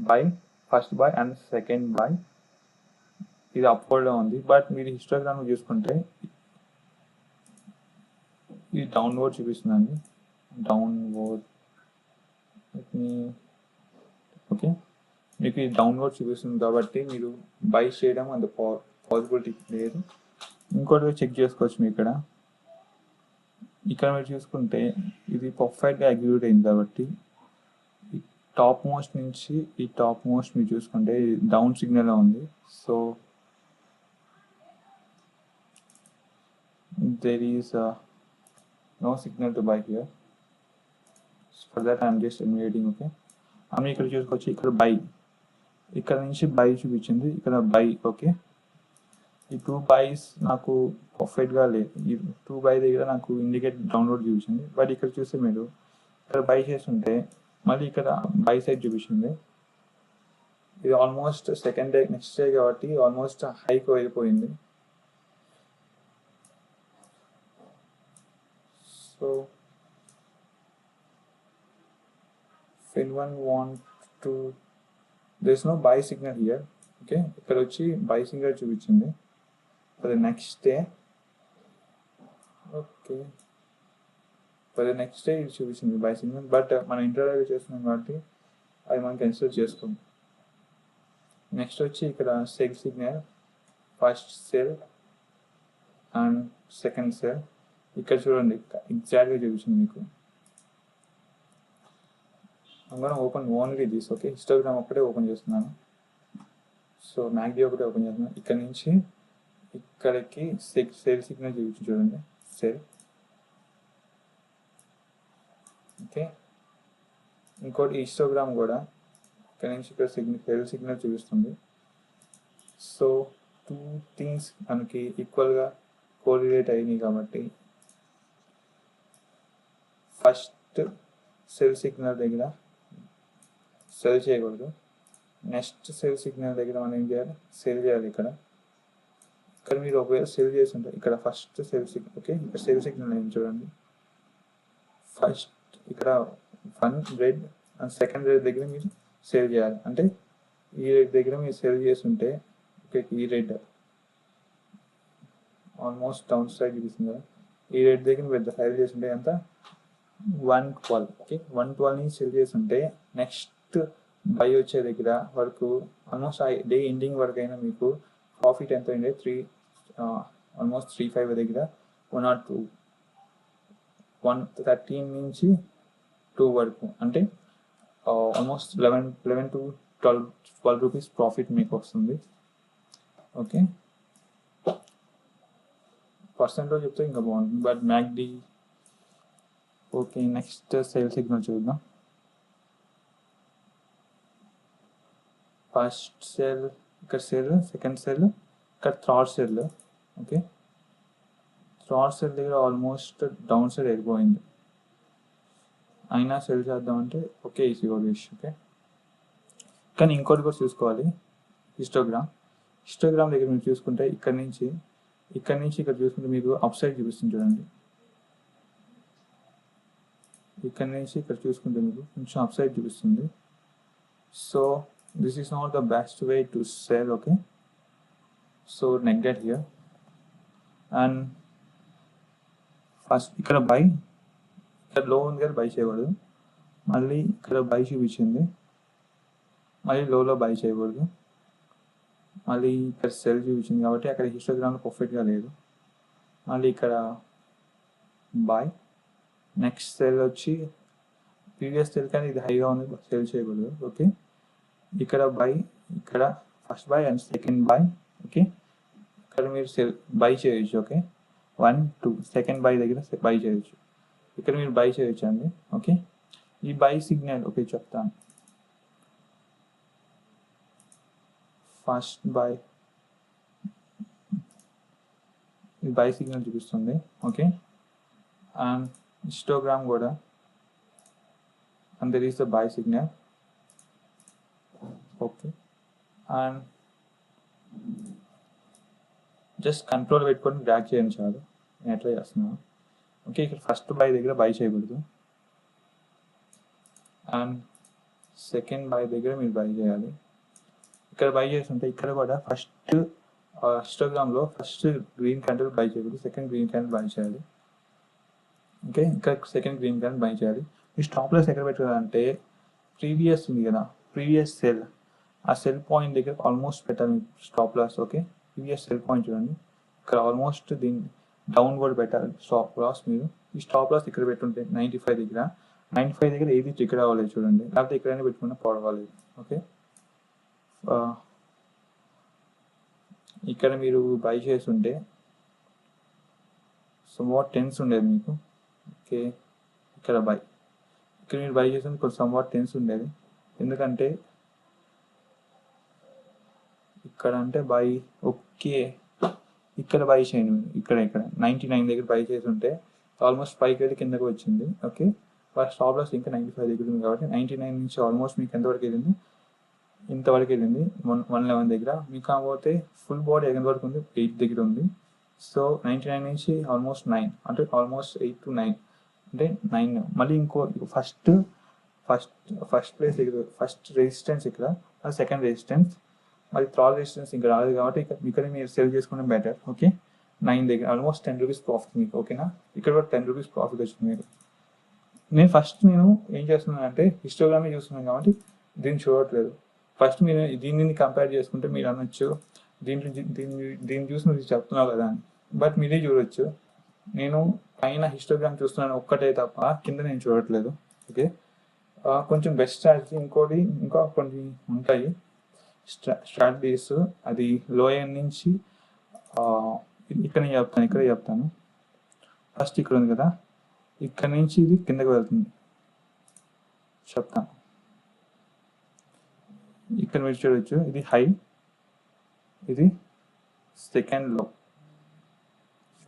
By, first by and second by. ఇది అప్వర్డ్లో ఉంది, బట్ మీరు హిస్టోగ్రామ్ చూసుకుంటే ఇది డౌన్వర్డ్ చూపిస్తుందండి. డౌన్వర్డ్, ఓకే, మీకు ఇది డౌన్వర్డ్ చూపిస్తుంది కాబట్టి మీరు బై చేయడం అంత పాసిబిలిటీ లేదు. ఇంకోటి చెక్ చేసుకోవచ్చు మీ ఇక్కడ మీరు చూసుకుంటే ఇది పర్ఫెక్ట్గా ఎగ్జిక్యూట్ అయింది కాబట్టి ఈ టాప్ మోస్ట్ నుంచి ఈ టాప్ మోస్ట్ మీరు చూసుకుంటే డౌన్ సిగ్నల్లో ఉంది. So there is no signal to buy here. For that I am just emulating. Okay, আমি ఇక్కడ చూసుకోవచ్చు, ఇక్కడ బై, ఇక్కడ నుంచి బై చూపించింది, ఇక్కడ బై. ఓకే, ఈ 2 బైస్ నాకు పర్ఫెక్ట్గా లేదు. ఈ 2 బై దగ్గర నాకు ఇండికేట్ డౌన్లోడ్ చూపించింది, బట్ ఇక్కడ చూస్తే మీరు ఇక్కడ బై చేస్తుంటే మళ్ళీ ఇక్కడ బై సైడ్ చూపించింది. ఇది almost second day next day కాబట్టి ఆల్మోస్ట్ హైకి వెళ్ళిపోయింది. So if anyone want to, there's no buy signal here. Okay, ఇక్కడ వచ్చి buy signal చూపించింది for the next day. Okay, for the next day ఇది చూపించింది buy signal, బట్ మనం interview చేస్తున్నాం కాబట్టి అది మనం కన్సిడర్ చేసుకోం. నెక్స్ట్ వచ్చి ఇక్కడ cell signal, first cell and second sell. ఇక్కడ చూడండి ఎగ్జాక్ట్గా చూపించింది మీకు. అందుకని open only this. Okay, histogram ఒకటే ఓపెన్ చేస్తున్నాను. సో మ్యాక్డీ ఒకటే ఓపెన్ చేస్తున్నాను. ఇక్కడ నుంచి ఇక్కడికి సెల్ సిగ్నల్ చూపించి చూడండి, సెల్. ఓకే, ఇంకోటి హిస్టోగ్రామ్ కూడా ఇక్కడ నుంచి ఇక్కడ సెల్ సిగ్నల్ చూపిస్తుంది. సో 2 థింగ్స్ మనకి ఈక్వల్గా కోరిలేట్ అయినాయి కాబట్టి ఫస్ట్ సెల్ సిగ్నల్ దగ్గర సెల్ చేయకూడదు. నెక్స్ట్ సెల్ సిగ్నల్ దగ్గర మనం ఏం చేయాలి, సెల్ చేయాలి. ఇక్కడ మీరు ఒకవేళ సెల్ చేస్తుంటే ఇక్కడ ఫస్ట్ సెల్ సిగ్నల్. ఓకే, ఇక్కడ సెల్ సిగ్నల్ ఏం చూడండి, ఫస్ట్ ఇక్కడ 1 రెడ్ అండ్ సెకండ్ రెడ్ దగ్గర మీరు సెల్ చేయాలి. అంటే ఈ రెడ్ దగ్గర మీరు సెల్ చేస్తుంటే ఓకే, ఈ రెడ్ ఆల్మోస్ట్ డౌన్ సైడ్ చూపిస్తుంది కదా, ఈ రెడ్ దగ్గర పెద్ద సెల్ చేస్తుంటే ఎంత 112. ఓకే, 112 నుంచి సెల్ చేస్తుంటే నెక్స్ట్ బై వచ్చే దగ్గర వరకు ఆల్మోస్ట్ డే ఎండింగ్ వరకు అయినా మీకు ప్రాఫిట్ ఎంత అయింది, ఆల్మోస్ట్ 35 దగ్గర 102, 113 నుంచి 2 వరకు, అంటే ఆల్మోస్ట్ 11 to 12 రూపీస్ ప్రాఫిట్ మీకు వస్తుంది. ఓకే, పర్సెంట్లో చెప్తే ఇంకా బాగుంటుంది, but MACD. Okay, next sell signal చూద్దాం. ఫస్ట్ సెల్, ఇక్కడ సెల్, సెకండ్ సెల్, ఇక్కడ third sell. Okay, third sell దగ్గర ఆల్మోస్ట్ డౌన్ సైడ్ వెళ్ళిపోయింది, అయినా సెల్ చేద్దామంటే ఓకే ఈజీ విష్. ఓకే, కానీ ఇంకోటి కూడా చూసుకోవాలి, హిస్టోగ్రామ్ దగ్గర మీరు చూసుకుంటే ఇక్కడ నుంచి ఇక్కడ చూసుకుంటే మీకు అప్ సైడ్ చూపిస్తుంది చూడండి. ఇక్కడ నుంచి ఇక్కడ చూసుకుంటే మీకు కొంచెం అప్ సైడ్ చూపిస్తుంది. So this is not the best way to sell. Okay, so negate here, and first ఇక్కడ బై, ఇక్కడ లో ఉంది కదా బై చేయకూడదు, మళ్ళీ ఇక్కడ బై చూపించింది, మళ్ళీ లోలో బై చేయకూడదు, మళ్ళీ ఇక్కడ సెల్ చూపించింది కాబట్టి అక్కడ హిస్టోగ్రామ్లో పర్ఫెక్ట్గా లేదు, మళ్ళీ ఇక్కడ బై, నెక్స్ట్ సెల్ వచ్చి ప్రీవియస్ సెల్ కానీ ఇది హైగా ఉంది సెల్ చేయకూడదు. ఓకే, ఇక్కడ బై, ఇక్కడ first by and second by. Okay, ఇక్కడ మీరు సెల్ బై చేయొచ్చు. ఓకే, 1 2 సెకండ్ బై దగ్గర బై చేయొచ్చు, ఇక్కడ మీరు బై చేయొచ్చు అండి. ఓకే, ఈ బై సిగ్నల్ ఓకే చెప్తాను. ఫస్ట్ బై, ఈ బై సిగ్నల్ చూపిస్తుంది. ఓకే, అండ్ హిస్టోగ్రామ్ కూడా, and there is the buy signal. Okay, and just control పెట్టుకొని డ్రాగ్ చేయండి చాలు, నేను ఎట్లా చేస్తున్నాను. ఓకే, ఇక్కడ ఫస్ట్ బై దగ్గర బై చేయకూడదు, అండ్ సెకండ్ బై దగ్గర మీరు బై చేయాలి. ఇక్కడ బై చేస్తుంటే ఇక్కడ కూడా ఫస్ట్ హిస్టోగ్రామ్లో ఫస్ట్ గ్రీన్ క్యాండిల్ బై చేయకూడదు, సెకండ్ గ్రీన్ క్యాండిల్ బై చేయాలి. ఓకే, ఇక్కడ సెకండ్ గ్రీన్ క్యాండిల్ బై చేయాలి. ఈ స్టాప్ లాస్ ఎక్కడ పెట్టాలంటే ప్రీవియస్ ఉంది కదా, ప్రీవియస్ సెల్, ఆ సెల్ పాయింట్ దగ్గర ఆల్మోస్ట్ పెట్టాలి stop loss. Okay, previous sell point చూడండి, ఇక్కడ ఆల్మోస్ట్ దీన్ని డౌన్వర్డ్ పెట్టాలి స్టాప్ లాస్. మీరు ఈ స్టాప్ లాస్ ఇక్కడ పెట్టుంటే 95 దగ్గర, 95 దగ్గర ఏది ట్రిగర్ అవ్వలేదు చూడండి, లేకపోతే ఎక్కడైనా పెట్టుకున్నా పడవలేదు. ఓకే, ఇక్కడ మీరు బై చేస్తుంటే సమ్వాట్ టెన్స్ ఉండేది మీకు. ఓకే, ఇక్కడ బై, ఇక్కడ మీరు బై చేస్తుంది కొంచెం సమ్వాట్ టెన్స్ ఉండేది, ఎందుకంటే ఇక్కడ అంటే బై. ఓకే, ఇక్కడ బై చేయండి మీరు, ఇక్కడ 99 దగ్గర బై చేసి ఉంటే ఆల్మోస్ట్ పైకి వెళ్ళి కిందకు వచ్చింది. ఓకే, ఫస్ట్ స్టాప్ లాస్ ఇంకా 95 దగ్గర ఉంది కాబట్టి 99 నుంచి ఆల్మోస్ట్ మీకు ఎంతవరకు వెళ్ళింది, ఇంతవరకు వెళ్ళింది 111 దగ్గర. మీకు కాకపోతే ఫుల్ బాడీ ఎంతవరకు ఉంది, 8 దగ్గర ఉంది. సో 99 నుంచి ఆల్మోస్ట్ 9, అంటే ఆల్మోస్ట్ 8 to 9, అంటే 9. మళ్ళీ ఇంకో ఫస్ట్ ప్లేస్ దగ్గర ఫస్ట్ రెసిస్టెన్స్ ఇక్కడ, అది సెకండ్ రెసిస్టెన్స్, మరి థర్డ్ రెసిస్టెన్స్ ఇంకా రాలేదు కాబట్టి ఇక్కడ మీరు సేల్ చేసుకోవడం బెటర్. ఓకే, 9 దగ్గర ఆల్మోస్ట్ 10 రూపీస్ ప్రాఫిట్ మీకు. ఓకేనా, ఇక్కడ కూడా 10 రూపీస్ ప్రాఫిట్ వచ్చింది మీకు. నేను ఏం చేస్తున్నాను అంటే హిస్టోగ్రామే చూస్తున్నాను కాబట్టి దీన్ని చూడట్లేదు. ఫస్ట్ మీరు దీన్ని కంపేర్ చేసుకుంటే మీరు అనొచ్చు దీన్ని చూసి మీరు చెప్తున్నావు కదా అని, బట్ మీరే చూడొచ్చు. నేను పైన హిస్టోగ్రామ్ చూస్తున్నాను ఒక్కటే తప్ప కింద నేను చూడట్లేదు. ఓకే, కొంచెం బెస్ట్ స్ట్రాటజీ ఇంకా కొన్ని ఉంటాయి స్ట్రాటజీస్, అది లోయర్ నుంచి ఇక్కడ చెప్తాను. ఫస్ట్ ఇక్కడ ఉంది కదా, ఇక్కడ నుంచి ఇది కిందకి వెళ్తుంది చెప్తాను. ఇక్కడ మీరు చూడొచ్చు, ఇది హై, ఇది సెకండ్ లో,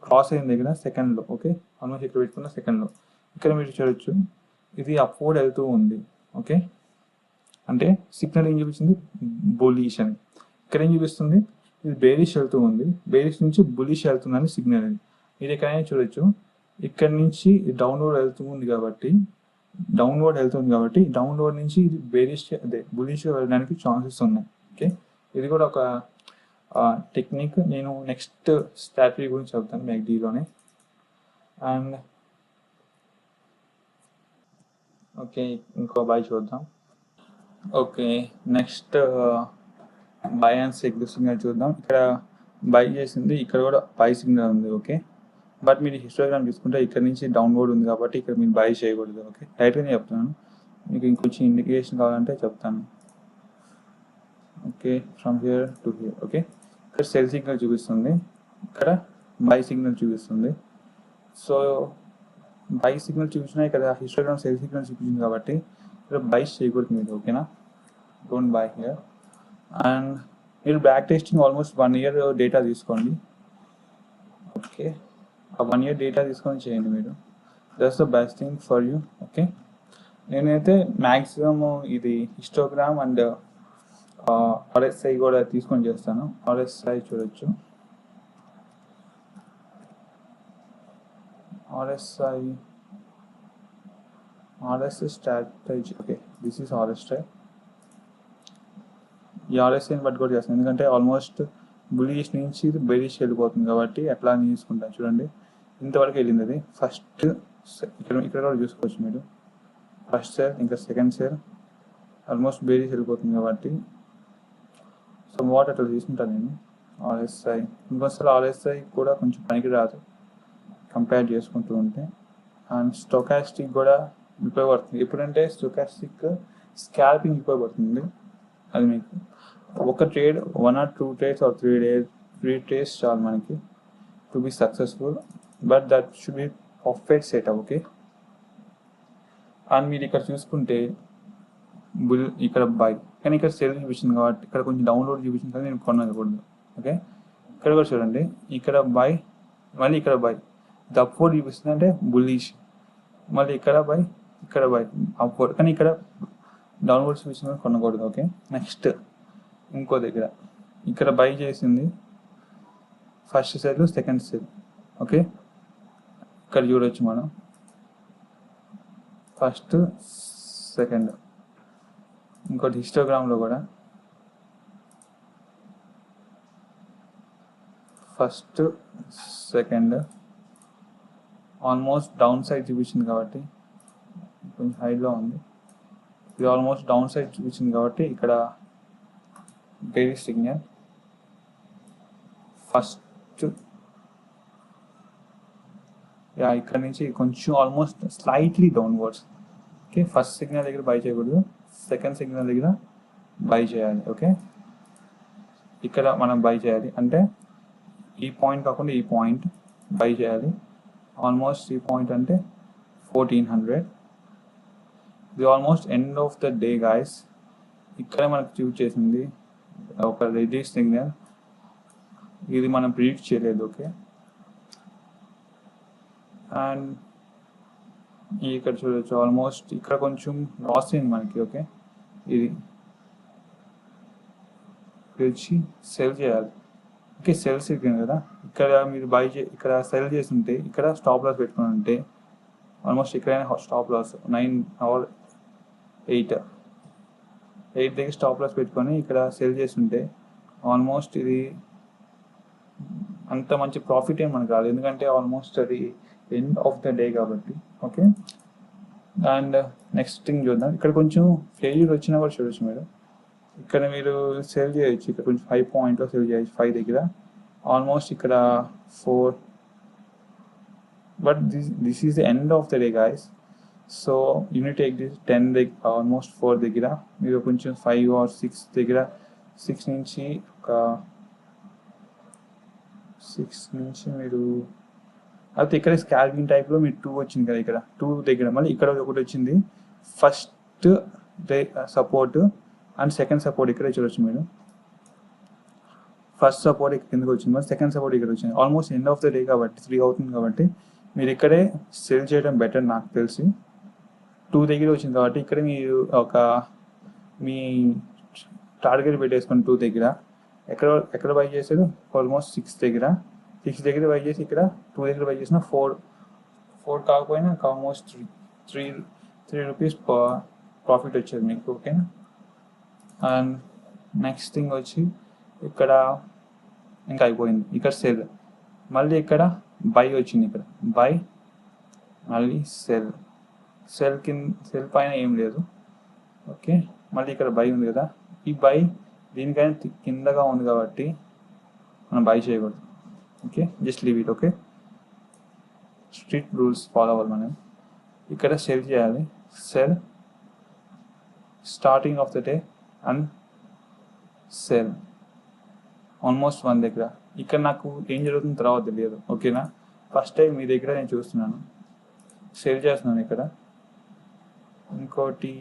క్రాస్ అయిన దగ్గర సెకండ్ లో. ఓకే, ఆల్మోస్ట్ ఇక్కడ పెట్టుకున్న సెకండ్ లో. ఇక్కడ మీరు చూడొచ్చు, ఇది అప్వర్డ్ వెళ్తూ ఉంది. ఓకే, అంటే సిగ్నల్ ఏం చూపిస్తుంది, బులిష్ అని. ఇక్కడ ఏం చూపిస్తుంది, ఇది బేరిష్ వెళ్తూ ఉంది, బేరిష్ నుంచి బులిష్ వెళ్తుందని సిగ్నల్ అది. ఇది ఎక్కడైనా చూడొచ్చు, ఇక్కడ నుంచి డౌన్వర్డ్ వెళ్తుంది కాబట్టి డౌన్వర్డ్ నుంచి ఇది బేరిష్ బులిష్ వెళ్ళడానికి ఛాన్సెస్ ఉన్నాయి. ఓకే, ఇది కూడా ఒక టెక్నిక్. నేను నెక్స్ట్ స్ట్రాటజీ గురించి చెప్తాను MACD-లోనే. అండ్ ఓకే, ఇంకో బై చూద్దాం. Okay, next by and cell signal చూద్దాం. ఇక్కడ బై చేసింది, ఇక్కడ కూడా బై సిగ్నల్ ఉంది. ఓకే, బట్ మీరు హిస్టోగ్రామ్ చూసుకుంటే ఇక్కడ నుంచి డౌన్వర్డ్ ఉంది కాబట్టి ఇక్కడ మీరు బై చేయకూడదు. ఓకే, డైరెక్ట్గానే చెప్తున్నాను, మీకు ఇంకొంచెం ఇండికేషన్ కావాలంటే చెప్తాను. Okay, from here to hear. Okay, ఇక్కడ సెల్ సిగ్నల్ చూపిస్తుంది, ఇక్కడ బై సిగ్నల్ చూపిస్తుంది. సో బై సిగ్నల్ చూపించినా ఇక్కడ హిస్టోగ్రామ్ సెల్ సిగ్నల్ చూపించింది కాబట్టి ఇక్కడ బైస్ చేయకూడదు మీరు. ఓకేనా, డోంట్ బై హియర్. అండ్ మీరు back testing almost 1 year data తీసుకోండి. ఓకే, ఆ 1 year డేటా తీసుకొని చేయండి మీరు, that's the best thing for you. Okay, నేనైతే మ్యాక్సిమమ్ ఇది హిస్టోగ్రామ్ అండ్ RSI కూడా తీసుకొని చేస్తాను. RSI చూడొచ్చు, RSI strategy. Okay, this is RSI. ఈ ఆర్ఎస్ఐని బట్టి కూడా చేస్తాను, ఎందుకంటే ఆల్మోస్ట్ బులిష్ నుంచి బెరిష్ వెళ్ళిపోతుంది కాబట్టి అట్లా అని తీసుకుంటాను. చూడండి ఇంతవరకు వెళ్ళింది అది. ఫస్ట్ ఇక్కడ కూడా చూసుకోవచ్చు మీరు, ఫస్ట్ సెల్ ఇంకా సెకండ్ సెల్ ఆల్మోస్ట్ బెరిష్ వెళ్ళిపోతుంది కాబట్టి సో వాట్ అట్లా తీసుకుంటాను నేను. ఆర్ఎస్ఐ ఇంకోసారి ఆర్ఎస్ఐ కూడా కొంచెం పనికి రాదు కంపేర్ చేసుకుంటూ ఉంటే. అండ్ స్టోకాస్టిక్ కూడా ఉపయోగపడుతుంది. ఎప్పుడంటే స్టోకాస్టిక్ స్కాల్పింగ్ ఉపయోగపడుతుంది. అది మీకు ఒక trade 1 or 2 trades or 3 trades చాలు మనకి to be successful, but that should be perfect setup. Okay, and మీరు ఇక్కడ చూసుకుంటే బుల్ ఇక్కడ బై, కానీ ఇక్కడ సెల్ చూపించింది కాబట్టి ఇక్కడ కొంచెం డౌన్లోడ్ చూపించింది కానీ నేను కొనకూడదు. ఓకే, ఇక్కడ కూడా చూడండి ఇక్కడ బై, మళ్ళీ ఇక్కడ బై, అప్వర్డ్ చూపిస్తుంది అంటే బుల్లిష్, మళ్ళీ ఇక్కడ బై, ఇక్కడ బై అప్వర్డ్, కానీ ఇక్కడ డౌన్వర్డ్ చూపించింది కొనకూడదు. ఓకే, నెక్స్ట్ ఇంకో దగ్గర ఇక్కడ బై చేసింది first cell second cell. Okay, ఇక్కడ చూడొచ్చు మనం ఫస్ట్ సెకండ్. ఇంకోటి హిస్టోగ్రామ్లో కూడా first second almost down side చూపించింది కాబట్టి కొంచెం హైలో ఉంది. ఇది ఆల్మోస్ట్ డౌన్ సైడ్ చూపించింది కాబట్టి ఇక్కడ బేరీ సిగ్నల్. ఫస్ట్ ఇక్కడ నుంచి కొంచెం almost slightly downwards. Okay, first signal దగ్గర బై చేయకూడదు, సెకండ్ సిగ్నల్ దగ్గర బై చేయాలి. ఓకే, ఇక్కడ మనం బై చేయాలి అంటే ఈ పాయింట్ కాకుండా ఈ పాయింట్ బై చేయాలి. ఆల్మోస్ట్ ఈ పాయింట్ అంటే 1400. ఇది almost end of the day guys. ఇక్కడ మనకు చూస్ చేసింది ఒక రెడ్యూస్ సిగ్నల్, ఇది మనం ప్రిడిక్ట్ చేయలేదు. ఓకే, అండ్ ఇక్కడ చూడవచ్చు ఆల్మోస్ట్ ఇక్కడ కొంచెం లాస్ అయింది మనకి. ఓకే, ఇది వచ్చి సెల్ చేయాలి. ఓకే, సెల్ సిగ్నల్ కదా, ఇక్కడ మీరు బై ఇక్కడ సెల్ చేస్తుంటే ఇక్కడ స్టాప్ లాస్ పెట్టుకుని ఉంటే ఆల్మోస్ట్ ఇక్కడైనా స్టాప్ లాస్ 9 or 8 దగ్గర స్టాప్ లాస్ పెట్టుకొని ఇక్కడ సెల్ చేస్తుంటే ఆల్మోస్ట్ ఇది అంత మంచి ప్రాఫిట్ ఏం మనకు రాలేదు, ఎందుకంటే ఆల్మోస్ట్ అది ఎండ్ ఆఫ్ ద డే కాబట్టి. ఓకే, అండ్ నెక్స్ట్ థింగ్ చూద్దాం. ఇక్కడ కొంచెం ఫెయిల్యూర్ వచ్చినా కూడా చూడొచ్చు మీరు, ఇక్కడ మీరు సెల్ చేయొచ్చు. ఇక్కడ కొంచెం 5 పాయింట్లో సెల్ చేయొచ్చు, 5 దగ్గర ఆల్మోస్ట్ ఇక్కడ 4. But this is the end of the day guys. So unit take this 10 దగ్గర, ఆల్మోస్ట్ 4 దగ్గర మీరు కొంచెం 5 or 6 దగ్గర, 6 నుంచి ఒక 6 నుంచి మీరు అయితే ఇక్కడ స్కాల్పింగ్ టైప్లో మీరు 2 వచ్చింది కదా, ఇక్కడ 2 దగ్గర మళ్ళీ ఇక్కడ ఒకటి వచ్చింది. First support and second support ఇక్కడే చూడొచ్చు మీరు. ఫస్ట్ సపోర్ట్ ఇక్కడ కిందకి వచ్చింది, మరి సెకండ్ సపోర్ట్ ఇక్కడ వచ్చింది. Almost end of the day కాబట్టి 3 అవుతుంది కాబట్టి మీరు ఇక్కడే సెల్ చేయడం బెటర్ నాకు తెలిసి. 2 దగ్గర వచ్చింది కాబట్టి ఇక్కడ మీరు ఒక మీ టార్గెట్ పెట్టేసుకొని 2 దగ్గర ఎక్కడ బై చేశారు ఆల్మోస్ట్ 6 దగ్గర బై చేసి ఇక్కడ 2 దగ్గర బై చేసిన 4 కాకపోయినా ఆల్మోస్ట్ 3 రూపీస్ ప్రాఫిట్ వచ్చేది మీకు. ఓకేనా, అండ్ నెక్స్ట్ థింగ్ వచ్చి ఇక్కడ ఇంకా అయిపోయింది, ఇక్కడ సెల్, మళ్ళీ ఇక్కడ బై వచ్చింది, ఇక్కడ బై మళ్ళీ సెల్ పైన ఏం లేదు. ఓకే, మళ్ళీ ఇక్కడ బై ఉంది కదా, ఈ బై దీనికైనా కిందగా ఉంది కాబట్టి మనం బై చేయకూడదు. Okay, just leave it. Okay, strict rules follow అవ్వాలి మనం. ఇక్కడ సెల్ చేయాలి, cell starting of the day and cell almost 1 దగ్గర. ఇక్కడ నాకు ఏం జరుగుతుందో తర్వాత తెలియదు. ఓకేనా, ఫస్ట్ టైం మీ దగ్గర నేను చూస్తున్నాను, సెల్ చేస్తున్నాను ఇక్కడ. ఇంకోటి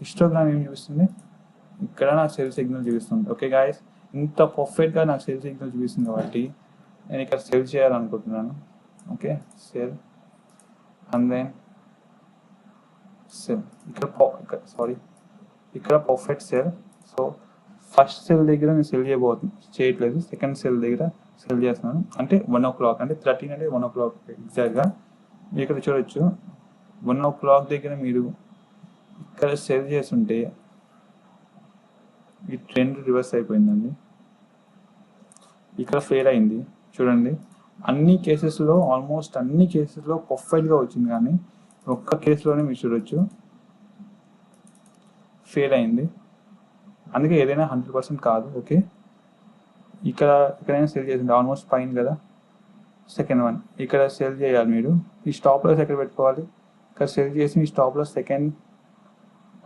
హిస్టోగ్రామ్ ఏం చూపిస్తుంది, ఇక్కడ నాకు సెల్ సిగ్నల్ చూపిస్తుంది. ఓకే గాయస్, ఇంత పర్ఫెక్ట్గా నాకు సెల్ సిగ్నల్ చూపిస్తుంది కాబట్టి నేను ఇక్కడ సెల్ చేయాలనుకుంటున్నాను. Okay, sell and then sell, ఇక్కడ perfect sell. So first sell దగ్గర నేను సెల్ చేయట్లేదు, సెకండ్ సెల్ దగ్గర సెల్ చేస్తున్నాను. అంటే 1 o'clock, అంటే 13 అంటే 1 o'clock ఎగ్జాక్ట్గా. మీరు ఇక్కడ చూడొచ్చు 1 o'clock దగ్గర మీరు ఇక్కడ సెల్ చేస్తుంటే ఈ ట్రెండ్ రివర్స్ అయిపోయిందండి. ఇక్కడ ఫెయిల్ అయింది చూడండి. అన్ని కేసెస్లో ఆల్మోస్ట్ అన్ని కేసెస్లో పర్ఫెక్ట్గా వచ్చింది, కానీ ఒక్క కేసులోనే మీరు చూడొచ్చు ఫెయిల్ అయింది. అందుకే ఏదైనా 100% కాదు. ఓకే, ఇక్కడైనా సెల్ చేసింది ఆల్మోస్ట్ పైన కదా. సెకండ్ వన్ ఇక్కడ సెల్ చేయాలి మీరు. ఈ స్టాప్ లాస్ ఎక్కడ పెట్టుకోవాలి, ఇక్కడ సెల్ చేసి ఈ స్టాప్ లాస్ సెకండ్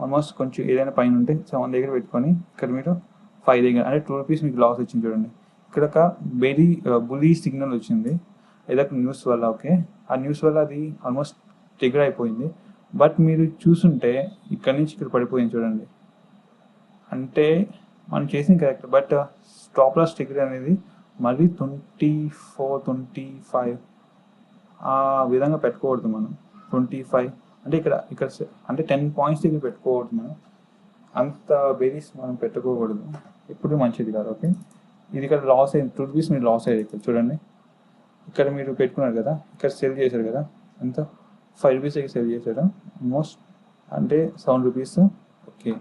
ఆల్మోస్ట్ కొంచెం ఏదైనా పైన ఉంటే 7 దగ్గర పెట్టుకొని ఇక్కడ మీరు 5 దగ్గర అంటే 2 రూపీస్ మీకు లాస్ వచ్చింది చూడండి. ఇక్కడ ఒక వెరీ బులీ సిగ్నల్ వచ్చింది ఏదో న్యూస్ వల్ల. ఓకే, ఆ న్యూస్ వల్ల అది ఆల్మోస్ట్ ట్రిగర్ అయిపోయింది. బట్ మీరు చూసుంటే ఇక్కడ నుంచి ఇక్కడ పడిపోయింది చూడండి. అంటే మనం చేసింది correct, but stop loss trigger అనేది మళ్ళీ 24, 25 ఆ విధంగా పెట్టుకోకూడదు మనం. 25 అంటే ఇక్కడ అంటే 10 పాయింట్స్ దగ్గర పెట్టుకోకూడదు మనం. అంత బేరీస్ మనం పెట్టుకోకూడదు, ఎప్పుడు మంచిది కాదు. ఓకే, ఇది ఇక్కడ లాస్ అయింది 2 రూపీస్ మీరు లాస్ అయ్యేది. ఇక్కడ చూడండి, ఇక్కడ మీరు పెట్టుకున్నారు కదా, ఇక్కడ సెల్ చేశారు కదా, ఎంత 5 రూపీస్ దగ్గర సెల్ చేశారు ఆల్మోస్ట్, అంటే 7 రూపీస్. ఓకే,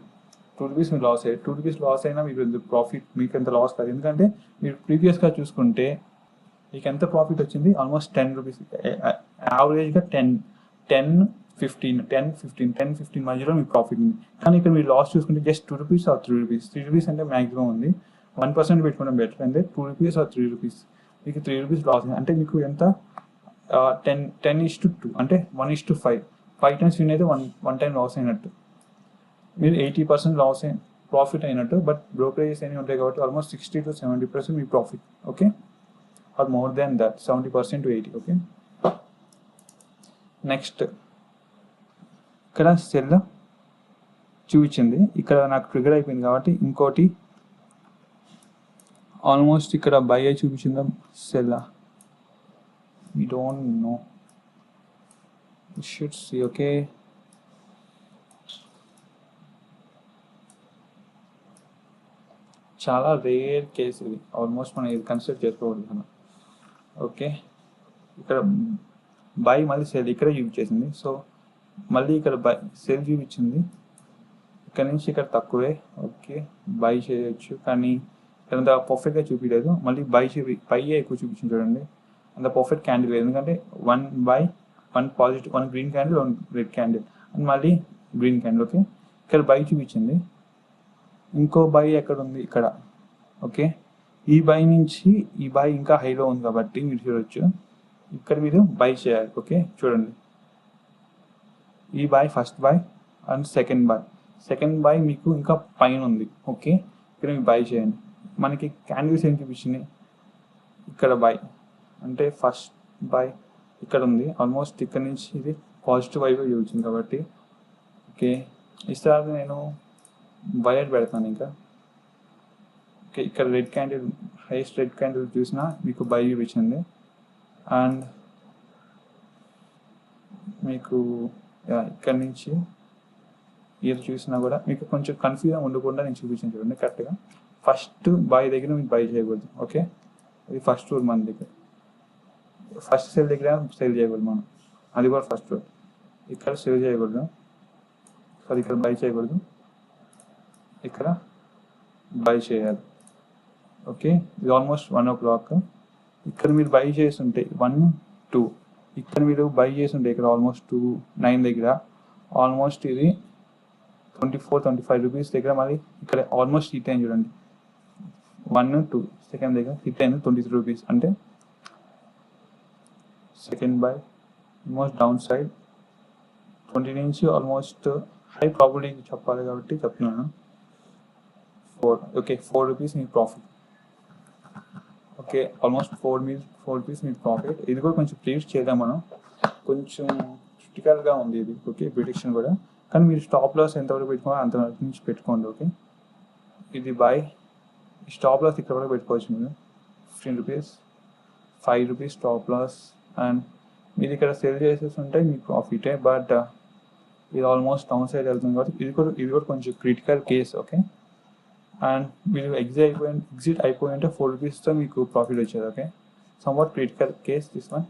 2 రూపీస్ మీరు లాస్ అయ్యారు. 2 రూపీస్ లాస్ అయినా మీకు ప్రాఫిట్, మీకు ఎంత లాస్ కాదు. ఎందుకంటే మీరు ప్రీవియస్గా చూసుకుంటే మీకు ఎంత ప్రాఫిట్ వచ్చింది, ఆల్మోస్ట్ 10 రూపీస్, యావరేజ్గా 10-15 మధ్యలో మీకు ప్రాఫిట్ ఉంది. కానీ ఇక్కడ మీరు లాస్ చూసుకుంటే just 2 rupees or 3 rupees. 3 rupees అంటే మ్యాక్సిమం ఉంది. 1% పెట్టుకోవడం బెటర్. అంటే 2 రూపీస్ ఆర్ 3 రూపీస్, మీకు 3 రూపీస్ లాస్ అంటే మీకు ఎంత 10:2 అంటే 1:5. 5 టైమ్స్ విన్ అయితే 1 టైం లాస్ అయినట్టు, మీరు 80% లాస్ ప్రాఫిట్ అయినట్టు. బట్ బ్రోకరేజెస్ అన్నీ ఉంటాయి కాబట్టి ఆల్మోస్ట్ 60-70% మీ profit. Okay, or more than that, 70% to 80. Okay, next ఇక్కడ సెల్ చూపించింది, ఇక్కడ నాకు ట్రిగర్ అయిపోయింది కాబట్టి ఇంకోటి ఆల్మోస్ట్ ఇక్కడ బై అయి చూపించిందా sell, we don't know, you should see. Okay, చాలా రేర్ కేసు ఇది, ఆల్మోస్ట్ మనం ఇది కన్సిడర్ చేసుకోకూడదు. ఓకే, ఇక్కడ బై మళ్ళీ సెల్ ఇక్కడ చూపించేసింది. సో మళ్ళీ ఇక్కడ బై సెల్ చూపించింది, ఇక్కడ నుంచి ఇక్కడ తక్కువే. ఓకే, బై చేయొచ్చు, కానీ ఇక్కడ అంత పర్ఫెక్ట్గా చూపించలేదు. మళ్ళీ బై ఎక్కువ చూపించింది చూడండి, అంత పర్ఫెక్ట్ క్యాండిల్ లేదు. ఎందుకంటే 1 by 1 positive, 1 green candle, 1 red candle, and మళ్ళీ గ్రీన్ క్యాండిల్. ఓకే, ఇక్కడ బై చూపించింది, ఇంకో బై ఎక్కడ ఉంది ఇక్కడ. ఓకే, ఈ బై నుంచి ఈ బై ఇంకా హైలో ఉంది కాబట్టి మీరు చూడొచ్చు, ఇక్కడ మీరు బై చేయాలి. ఓకే, చూడండి, ఈ by first by and second by మీకు ఇంకా పైన ఉంది. ఓకే, ఇక్కడ మీరు బై చేయండి. మనకి క్యాండిల్స్ ఏం చూపించినాయి, ఇక్కడ బై అంటే ఫస్ట్ బై ఇక్కడ ఉంది, ఆల్మోస్ట్ ఇక్కడ నుంచి ఇది పాజిటివ్ వైపు చూపించింది కాబట్టి. ఓకే, ఈసారి నేను బై పెడతాను ఇంకా. ఓకే, ఇక్కడ red candle, highest red candle చూసినా మీకు బై చూపించింది. అండ్ మీకు ఇక్కడ నుంచి ఇది చూసినా కూడా మీకు కొంచెం కన్ఫ్యూజన్ ఉండకుండా నేను చూపించాను చూడండి కరెక్ట్గా. ఫస్ట్ బై దగ్గర మీకు బై చేయకూడదు. ఓకే, ఇది ఫస్ట్ రూల్ మన దగ్గర. ఫస్ట్ సెల్ దగ్గర సెల్ చేయకూడదు మనం, అది కూడా ఫస్ట్ రూల్. ఇక్కడ సెల్ చేయకూడదు, సో ఇక్కడ బై చేయకూడదు, ఇక్కడ బై చేయాలి. ఓకే, ఇది ఆల్మోస్ట్ 1 o'clock. ఇక్కడ మీరు బై చేస్తుంటే 1, 2, ఇక్కడ మీరు బై చేస్తుంటే ఇక్కడ ఆల్మోస్ట్ 2:09 దగ్గర ఆల్మోస్ట్ ఇది 24-25 రూపీస్ దగ్గర మళ్ళీ ఇక్కడ ఆల్మోస్ట్ హిట్ అయింది చూడండి. 1, 2 సెకండ్ దగ్గర హిట్ అయింది 23 రూపీస్. అంటే second by almost down side 20 నుంచి ఆల్మోస్ట్ హై ప్రాబిలిటీ చెప్పాలి కాబట్టి చెప్తున్నాను 4. ఓకే, 4 రూపీస్ మీ ప్రాఫిట్. ఓకే, ఆల్మోస్ట్ 4 రూపీస్ మీ ప్రాఫిట్. ఇది కూడా కొంచెం ప్లీజ్ చేద్దాం మనం, కొంచెం క్రిటికల్గా ఉంది ఇది. ఓకే, ప్రిడిక్షన్ కూడా, కానీ మీరు స్టాప్ లాస్ ఎంతవరకు పెట్టుకోవాలి అంతవరకు నుంచి పెట్టుకోండి. ఓకే, ఇది బై, స్టాప్ లాస్ ఇక్కడ వరకు పెట్టుకోవచ్చు మీరు 15 rupees, 5 rupees stop loss. And మీరు ఇక్కడ సెల్ చేసేస్తుంటే మీ ప్రాఫిటే. బట్ ఇది ఆల్మోస్ట్ డౌన్ సైడ్ వెళ్తుంది కాబట్టి ఇది కూడా కొంచెం క్రిటికల్ కేస్. ఓకే, అండ్ మీరు ఎగ్జిట్ అయిపోయింటే 4 రూపీస్తో మీకు ప్రాఫిట్ వచ్చేది. Okay, somewhat critical case this one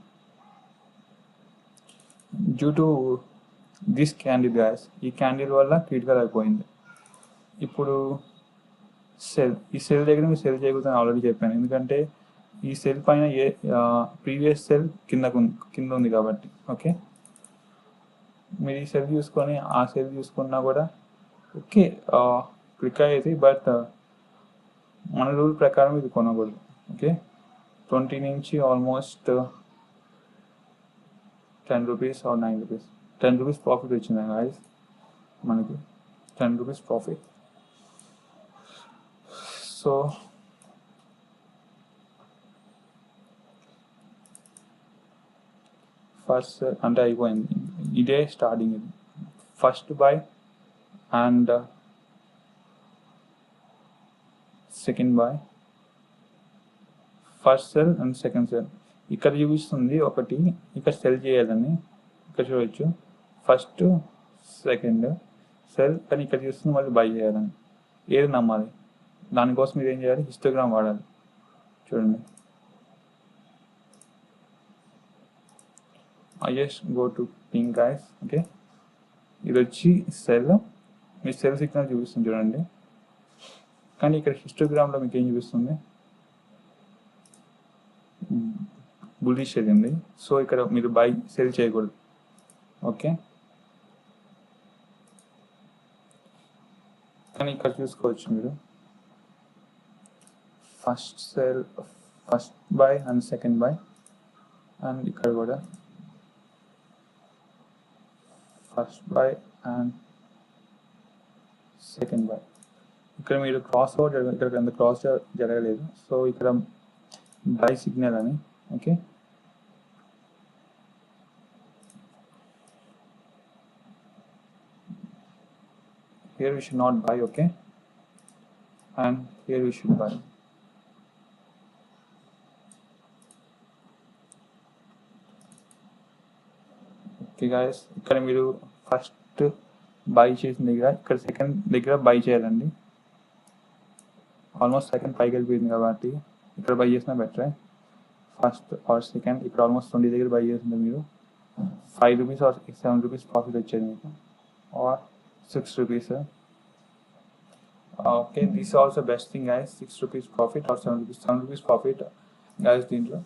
due to this candle guys. ఈ క్యాండిల్ వల్ల క్రిటికల్ అయిపోయింది. ఇప్పుడు సెల్, ఈ సెల్ దగ్గర మీరు సెల్ చేయకూడదని ఆల్రెడీ చెప్పాను, ఎందుకంటే ఈ సెల్ పైన ప్రీవియస్ సెల్ కింద ఉంది కాబట్టి. ఓకే, మీరు ఈ సెల్ చూసుకొని ఆ సెల్ చూసుకున్నా కూడా ఓకే క్లిక్ అయ్యేది, బట్ మన రూల్ ప్రకారం ఇది కొనకూడదు. ఓకే, 20 నుంచి almost 10 rupees or 9 rupees, 10 rupees profit వచ్చింది గాయస్ మనకి, 10 రూపీస్ ప్రాఫిట్. సో ఫస్ట్ అంటే అయిపోయింది, ఇదే స్టార్టింగ్. ఇది first by and second by, first cell and second sell. ఇక్కడ చూపిస్తుంది ఒకటి, ఇక్కడ సెల్ చేయాలని, ఇక్కడ చూడవచ్చు ఫస్ట్ సెకండ్ సెల్, కానీ ఇక్కడ చూస్తుంది మళ్ళీ బై చేయాలని. ఏది నమ్మాలి? దానికోసం మీరు ఏం చేయాలి? హిస్టోగ్రామ్ వాడాలి. చూడండి, I just go to ping guys. Okay, ఇది వచ్చి సెల్, మీ సెల్ సిగ్నల్ చూపిస్తుంది చూడండి, కానీ ఇక్కడ హిస్టోగ్రామ్లో మీకు ఏం చూపిస్తుంది? బుల్లిష్ వెళ్ళింది. సో ఇక్కడ మీరు బై సెల్ చేయకూడదు. ఓకే, కానీ ఇక్కడ చూసుకోవచ్చు మీరు first cell, first by and second by, and ఇక్కడ కూడా first by and second by. ఇక్కడ మీరు క్రాస్ ఓవర్ ఇక్కడ అంత క్రాస్ జరగలేదు, సో ఇక్కడ బై సిగ్నల్ అని. Okay, here we should not buy. Okay, and here we should buy. Okay guys, ఇక్కడ మీరు ఫస్ట్ బై చేసిన దగ్గర ఇక్కడ సెకండ్ దగ్గర బై చేయాలండి. ఆల్మోస్ట్ సెకండ్ పైకి వెళ్ళిపోయింది కాబట్టి ఇక్కడ బై చేసినా బెటరే. ఫస్ట్ ఆర్ సెకండ్ ఇక్కడ ఆల్మోస్ట్ 20 దగ్గర బై చేసింది మీరు 5 రూపీస్ ఆర్ 7 రూపీస్ ప్రాఫిట్ వచ్చేది మీకు, or 6 rupees. Okay, this also best thing guys, 6 rupees profit or 7 rupees profit guys దీంట్లో.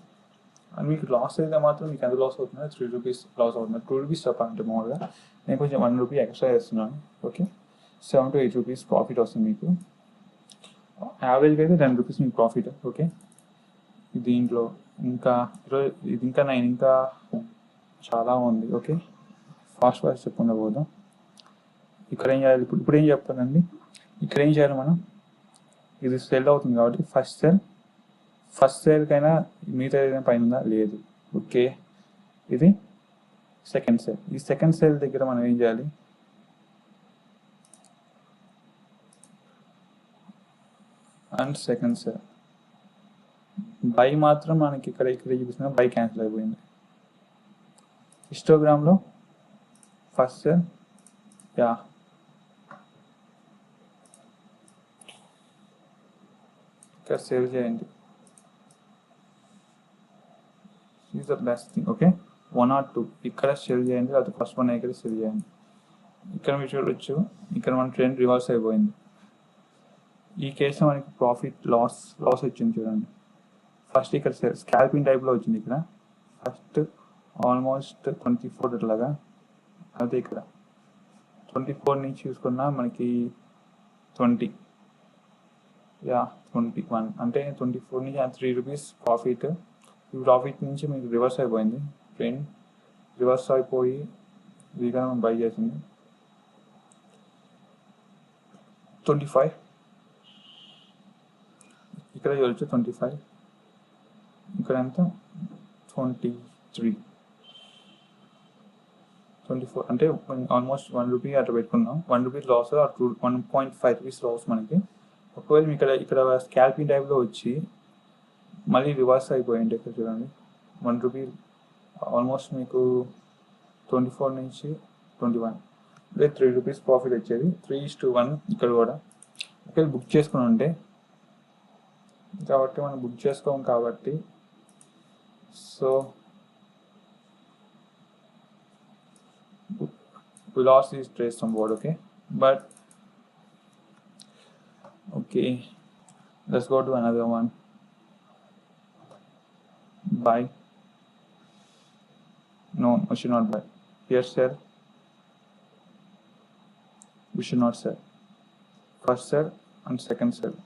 అండ్ మీకు లాస్ అయితే మాత్రం మీకు ఎంత లాస్ అవుతుంది? 3 రూపీస్ లాస్ అవుతుంది. 2 రూపీస్ చెప్పాలంటే మామూలుగా నేను కొంచెం 1 రూపీ ఎక్స్ట్రా చేస్తున్నాను. ఓకే, 7 to 8 రూపీస్ ప్రాఫిట్ వస్తుంది మీకు. యావరేజ్గా అయితే 10 రూపీస్ మీకు ప్రాఫిట్. ఓకే, దీంట్లో ఇంకా ఇది ఇంకా చాలా ఉంది. ఓకే, ఫాస్ట్ చెప్పుకుంటూ పోదాం. ఇక్కడ ఏం చేయాలి? ఇప్పుడు ఏం చెప్తానండి, ఇక్కడ ఏం చేయాలి మనం? ఇది సెల్ అవుతుంది కాబట్టి ఫస్ట్ సెల్కైనా మిగతా ఏదైనా పైన ఉందా? లేదు. ఓకే, ఇది సెకండ్ సెల్. ఈ సెకండ్ సెల్ దగ్గర మనం ఏం చేయాలి? అండ్ సెకండ్ సెల్ బై మాత్రం మనకి ఇక్కడ చూపిస్తున్నా, బై క్యాన్సిల్ అయిపోయింది. హిస్టోగ్రామ్లో ఫస్ట్ సెల్, యా ఇక్కడ సేవ్ చేయండి. Is the best thing. Okay, 1 or 2 ఇక్కడ సేవ్ చేయండి, అది ఫస్ట్ వన్ ఇక్కడ సేవ్ చేయండి. ఇక్కడ మీరు చూడవచ్చు, ఇక్కడ మన ట్రెండ్ రివర్స్ అయిపోయింది. ఈ కేసులో మనకి ప్రాఫిట్ లాస్ వచ్చింది చూడండి. ఫస్ట్ ఇక్కడ స్కాల్పింగ్ టైప్లో వచ్చింది. ఇక్కడ ఫస్ట్ ఆల్మోస్ట్ 24 అట్లాగా, అదే ఇక్కడ 24 నుంచి చూసుకున్నా మనకి 20, యా 21 అంటే 24 నుంచి 3 రూపీస్ ప్రాఫిట్. ఈ ప్రాఫిట్ నుంచి మీకు రివర్స్ అయిపోయింది, ట్రెండ్ రివర్స్ అయిపోయి ఇదిగా మనం బై చేసింది 25. ఇక్కడ చూడొచ్చు 25, ఇక్కడ ఎంత 23, 24 అంటే ఆల్మోస్ట్ 1 రూపీ అట్లా పెట్టుకున్నాం. 1 రూపీ లాస్, 1.5 రూపీస్ లాస్ మనకి. ఒకవేళ ఇక్కడ స్కాల్పింగ్ టైప్లో వచ్చి మళ్ళీ రివర్స్ అయిపోయింది. ఇక్కడ చూడండి 1 రూపీ ఆల్మోస్ట్ మీకు 24 నుంచి 21 అంటే 3 రూపీస్ ప్రాఫిట్ వచ్చేది. 3:1 ఇక్కడ కూడా. ఒకవేళ బుక్ చేసుకుని ఉంటే, కాబట్టి మనం బుక్ చేసుకోం కాబట్టి, so we lost these trades on board. Okay, but okay, Let's go to another one. Buy. No, we should not buy. Here sell. We should not sell. First sell and second sell.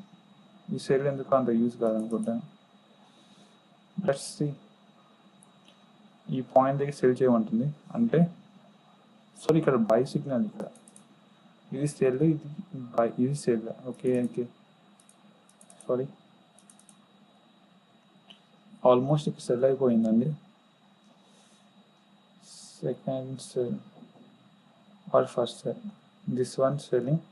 ఈ sell ఎందుకు అంత use కాదనుకుంటాను. Let's see. ఈ point దగ్గర sell చేయమంటుంది అంటే sorry ఇక్కడ by signal, ఇక్కడ ఇది సెల్, ఇది బై, ఇది sell. Okay okay sorry, almost ఇక్కడ సెల్ అయిపోయిందండి. Second sell or first sell, this one selling,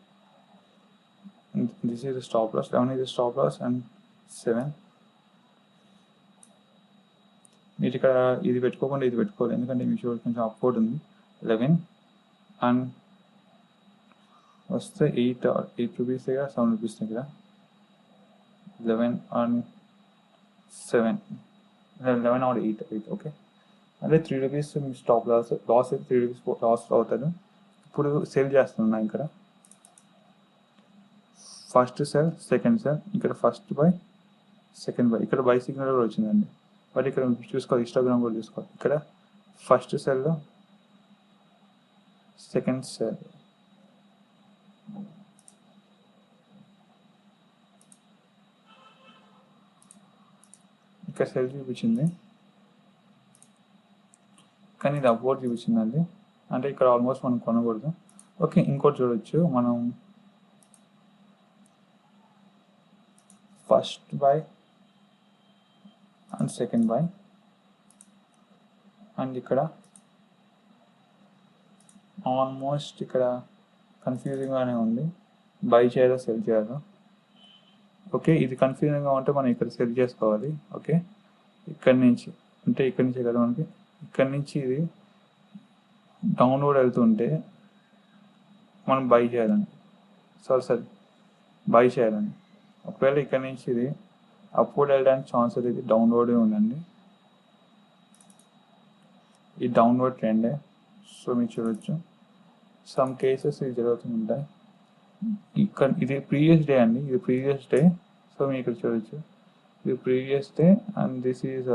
this is the stop loss, 11 is the stop loss and 7. మీరు ఇక్కడ ఇది పెట్టుకోకుండా ఇది పెట్టుకోవాలి, ఎందుకంటే మీ షోర్ కొంచెం అప్వర్డ్ ఉంది. 11 అండ్ వస్తే 8 రూపీస్ దగ్గర 7 రూపీస్ దగ్గర 11 అండ్ 7, 11 ఆర్ 8 ఓకే. అంటే 3 రూపీస్ మీ స్టాప్ లాస్ అయితే 3 రూపీస్ లాస్ అవుతుంది. ఇప్పుడు సేల్ చేస్తున్నా ఇక్కడ ఫస్ట్ సెల్ సెకండ్ సెల్, ఇక్కడ ఫస్ట్ బై సెకండ్ బై, ఇక్కడ బై సిగ్నల్ కూడా వచ్చిందండి. బట్ ఇక్కడ చూసుకోవాలి, ఇన్స్టాగ్రామ్ కూడా చూసుకోవాలి. ఇక్కడ ఫస్ట్ సెల్లో సెకండ్ సెల్, ఇక్కడ సెల్ చూపించింది కానీ ఇది అప్వర్డ్ చూపించిందండి, అంటే ఇక్కడ ఆల్మోస్ట్ మనం కొనకూడదు. ఓకే, ఇంకోటి చూడొచ్చు మనం, first by and second by, and ఇక్కడ ఆల్మోస్ట్ ఇక్కడ కన్ఫ్యూజింగ్గానే ఉంది, బై చేయాలో సెల్ చేయాలో. ఓకే, ఇది కన్ఫ్యూజింగ్గా ఉంటే మనం ఇక్కడ సెల్ చేసుకోవాలి. ఓకే, ఇక్కడి నుంచి అంటే ఇక్కడి నుంచే కదా మనకి, ఇక్కడి నుంచి ఇది డౌన్వర్డ్ వెళ్తుంటే మనం బై చేయాలండి, సారీ బై చేయాలండి. ఒకవేళ ఇక్కడ నుంచి ఇది అప్వర్డ్ వెళ్ళడానికి ఛాన్స్ అనేది డౌన్వర్డ్ ఉందండి, ఈ డౌన్వర్డ్ ట్రెండే. సో మీరు చూడొచ్చు సమ్ కేసెస్ ఇది జరుగుతుంటాయి. ఇక్కడ ఇది ప్రీవియస్ డే అండి, ఇది ప్రీవియస్ డే. సో మీరు ఇక్కడ చూడొచ్చు ఇది previous day and this is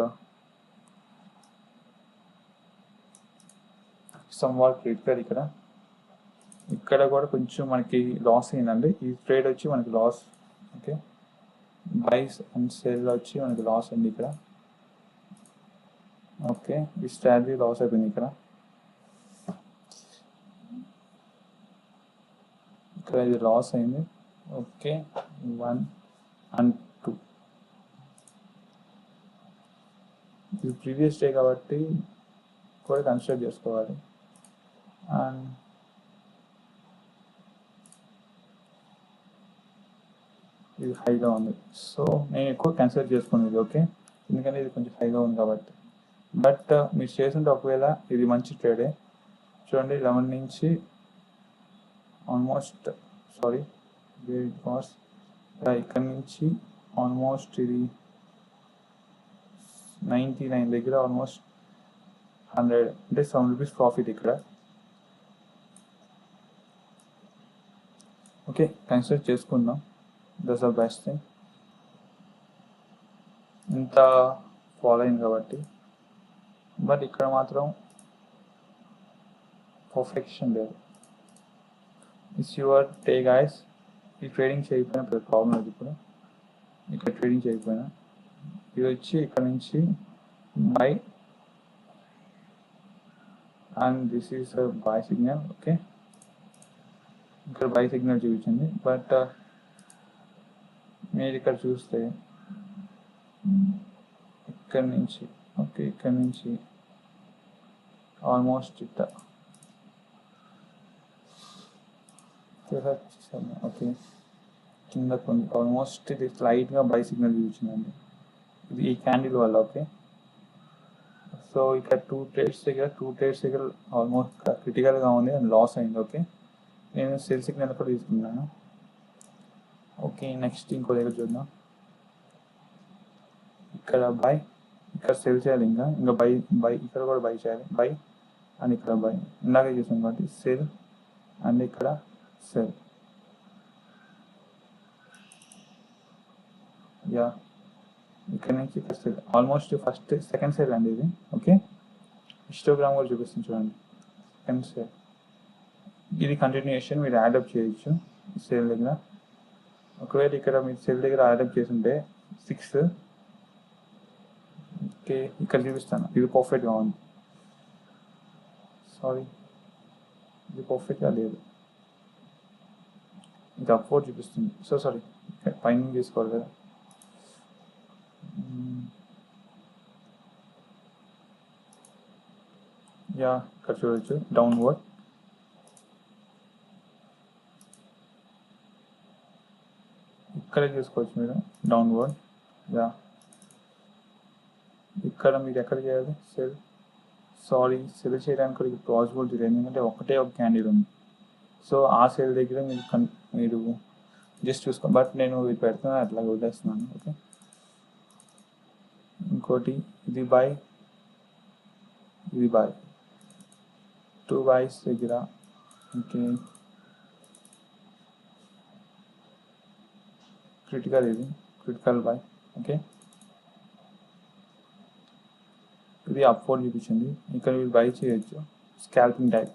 some what critical. ఇక్కడ కూడా కొంచెం మనకి లాస్ అయిందండి, ఈ ట్రేడ్ వచ్చి మనకి loss. Okay, buys and sale వచ్చి మనకి లాస్ ఉంది ఇక్కడ. ఓకే, ఈ స్ట్రాటజీ లాస్ అయిపోయింది ఇక్కడ ఇది లాస్ అయింది. ఓకే, 1 and 2 ఇది ప్రీవియస్ డే కాబట్టి కూడా కన్సిడర్ చేసుకోవాలి. అండ్ ఇది హైగా ఉంది, సో నేను ఎక్కువ కన్సిడర్ చేసుకునేది. ఓకే, ఎందుకంటే ఇది కొంచెం హైగా ఉంది కాబట్టి. బట్ మీరు చేస్తుంటే ఒకవేళ ఇది మంచి ట్రేడే చూడండి, 11 నుంచి ఆల్మోస్ట్ సారీ ఇక్కడ నుంచి ఆల్మోస్ట్ ఇది 99 దగ్గర ఆల్మోస్ట్ 100 అంటే 7 రూపీస్ ప్రాఫిట్ ఇక్కడ. ఓకే, కన్సిడర్ చేసుకుందాం, దట్స్ ద బెస్ట్ థింగ్. ఇంత ఫాలో అయింది కాబట్టి. బట్ ఇక్కడ మాత్రం పర్ఫెక్షన్ లేదు. It's your day guys. ఈ ట్రేడింగ్ చేయకపోయినా ప్రాబ్లం లేదు. ఇప్పుడు ఇక్కడ ట్రేడింగ్ చేయకపోయినా ఇది వచ్చి ఇక్కడ నుంచి by and this is by signal. Okay, ఇక్కడ బై సిగ్నల్ చూపించింది. బట్ మీరు ఇక్కడ చూస్తే ఇక్కడ నుంచి ఓకే, ఇక్కడ నుంచి ఆల్మోస్ట్ ఇట్లా ఓకే కింద కొన్ని ఆల్మోస్ట్ ఇది స్లైట్గా బై సిగ్నల్ చూపించిందండి, ఇది ఈ క్యాండిల్ వల్ల. ఓకే, సో ఇక్కడ 2 ట్రేడ్స్ దగ్గర ఆల్మోస్ట్ క్రిటికల్గా ఉంది అండ్ లాస్ అయింది. ఓకే, నేను సెల్ సిగ్నల్ కూడా తీసుకున్నాను. ఓకే, నెక్స్ట్ ఇంకో దగ్గర చూద్దాం. ఇక్కడ బై, ఇక్కడ సెల్ చేయాలి, ఇంకా బై ఇక్కడ కూడా బై చేయాలి, బై అండ్ ఇక్కడ బై. ఇందాక చూసాం కాబట్టి సెల్ అండ్ ఇక్కడ సెల్. యా ఇక్కడ నుంచి first almost first second cell అండి ఇది. ఓకే, హిస్టోగ్రామ్ కూడా చూపిస్తుంది చూడండి. సెకండ్ సెల్ ఇది కంటిన్యూషన్, మీరు యాడప్ చేయొచ్చు సెల్ దగ్గర. ఒకవేళ ఇక్కడ మీరు సెల్ దగ్గర యాడప్ చేస్తుంటే 6. ఓకే, ఇక్కడ చూపిస్తాను, ఇది పర్ఫెక్ట్గా ఉంది. సారీ, ఇది పర్ఫెక్ట్గా లేదు, ఇది అప్వర్డ్ చూపిస్తుంది. సో సారీ, పైన తీసుకోవాలి కదా. యా ఇక్కడ చూడవచ్చు డౌన్వర్డ్. ఇక్కడే చూసుకోవచ్చు మీరు డౌన్వర్డ్. యా ఇక్కడ మీరు ఎక్కడ చేయాలి సెల్. సారీ, సెల్ చేయడానికి కూడా పాసిబిలిటీ లేదు, ఎందుకంటే ఒకటే ఒక క్యాండిల్ ఉంది. సో ఆ సెల్ దగ్గర మీరు జస్ట్ చూసుకో. బట్ నేను ఇది పెడుతున్నా, అట్లా వదిలేస్తున్నాను. ఓకే, ఇంకోటి ఇది బై, ఇది బై, 2 buys దగ్గర. ఓకే, క్రిటికల్, ఇది క్రిటికల్ బై. ఓకే, ఇది అప్వర్డ్ చూపించింది, ఇక్కడ మీరు బై చేయొచ్చు స్కాల్పింగ్ టైప్.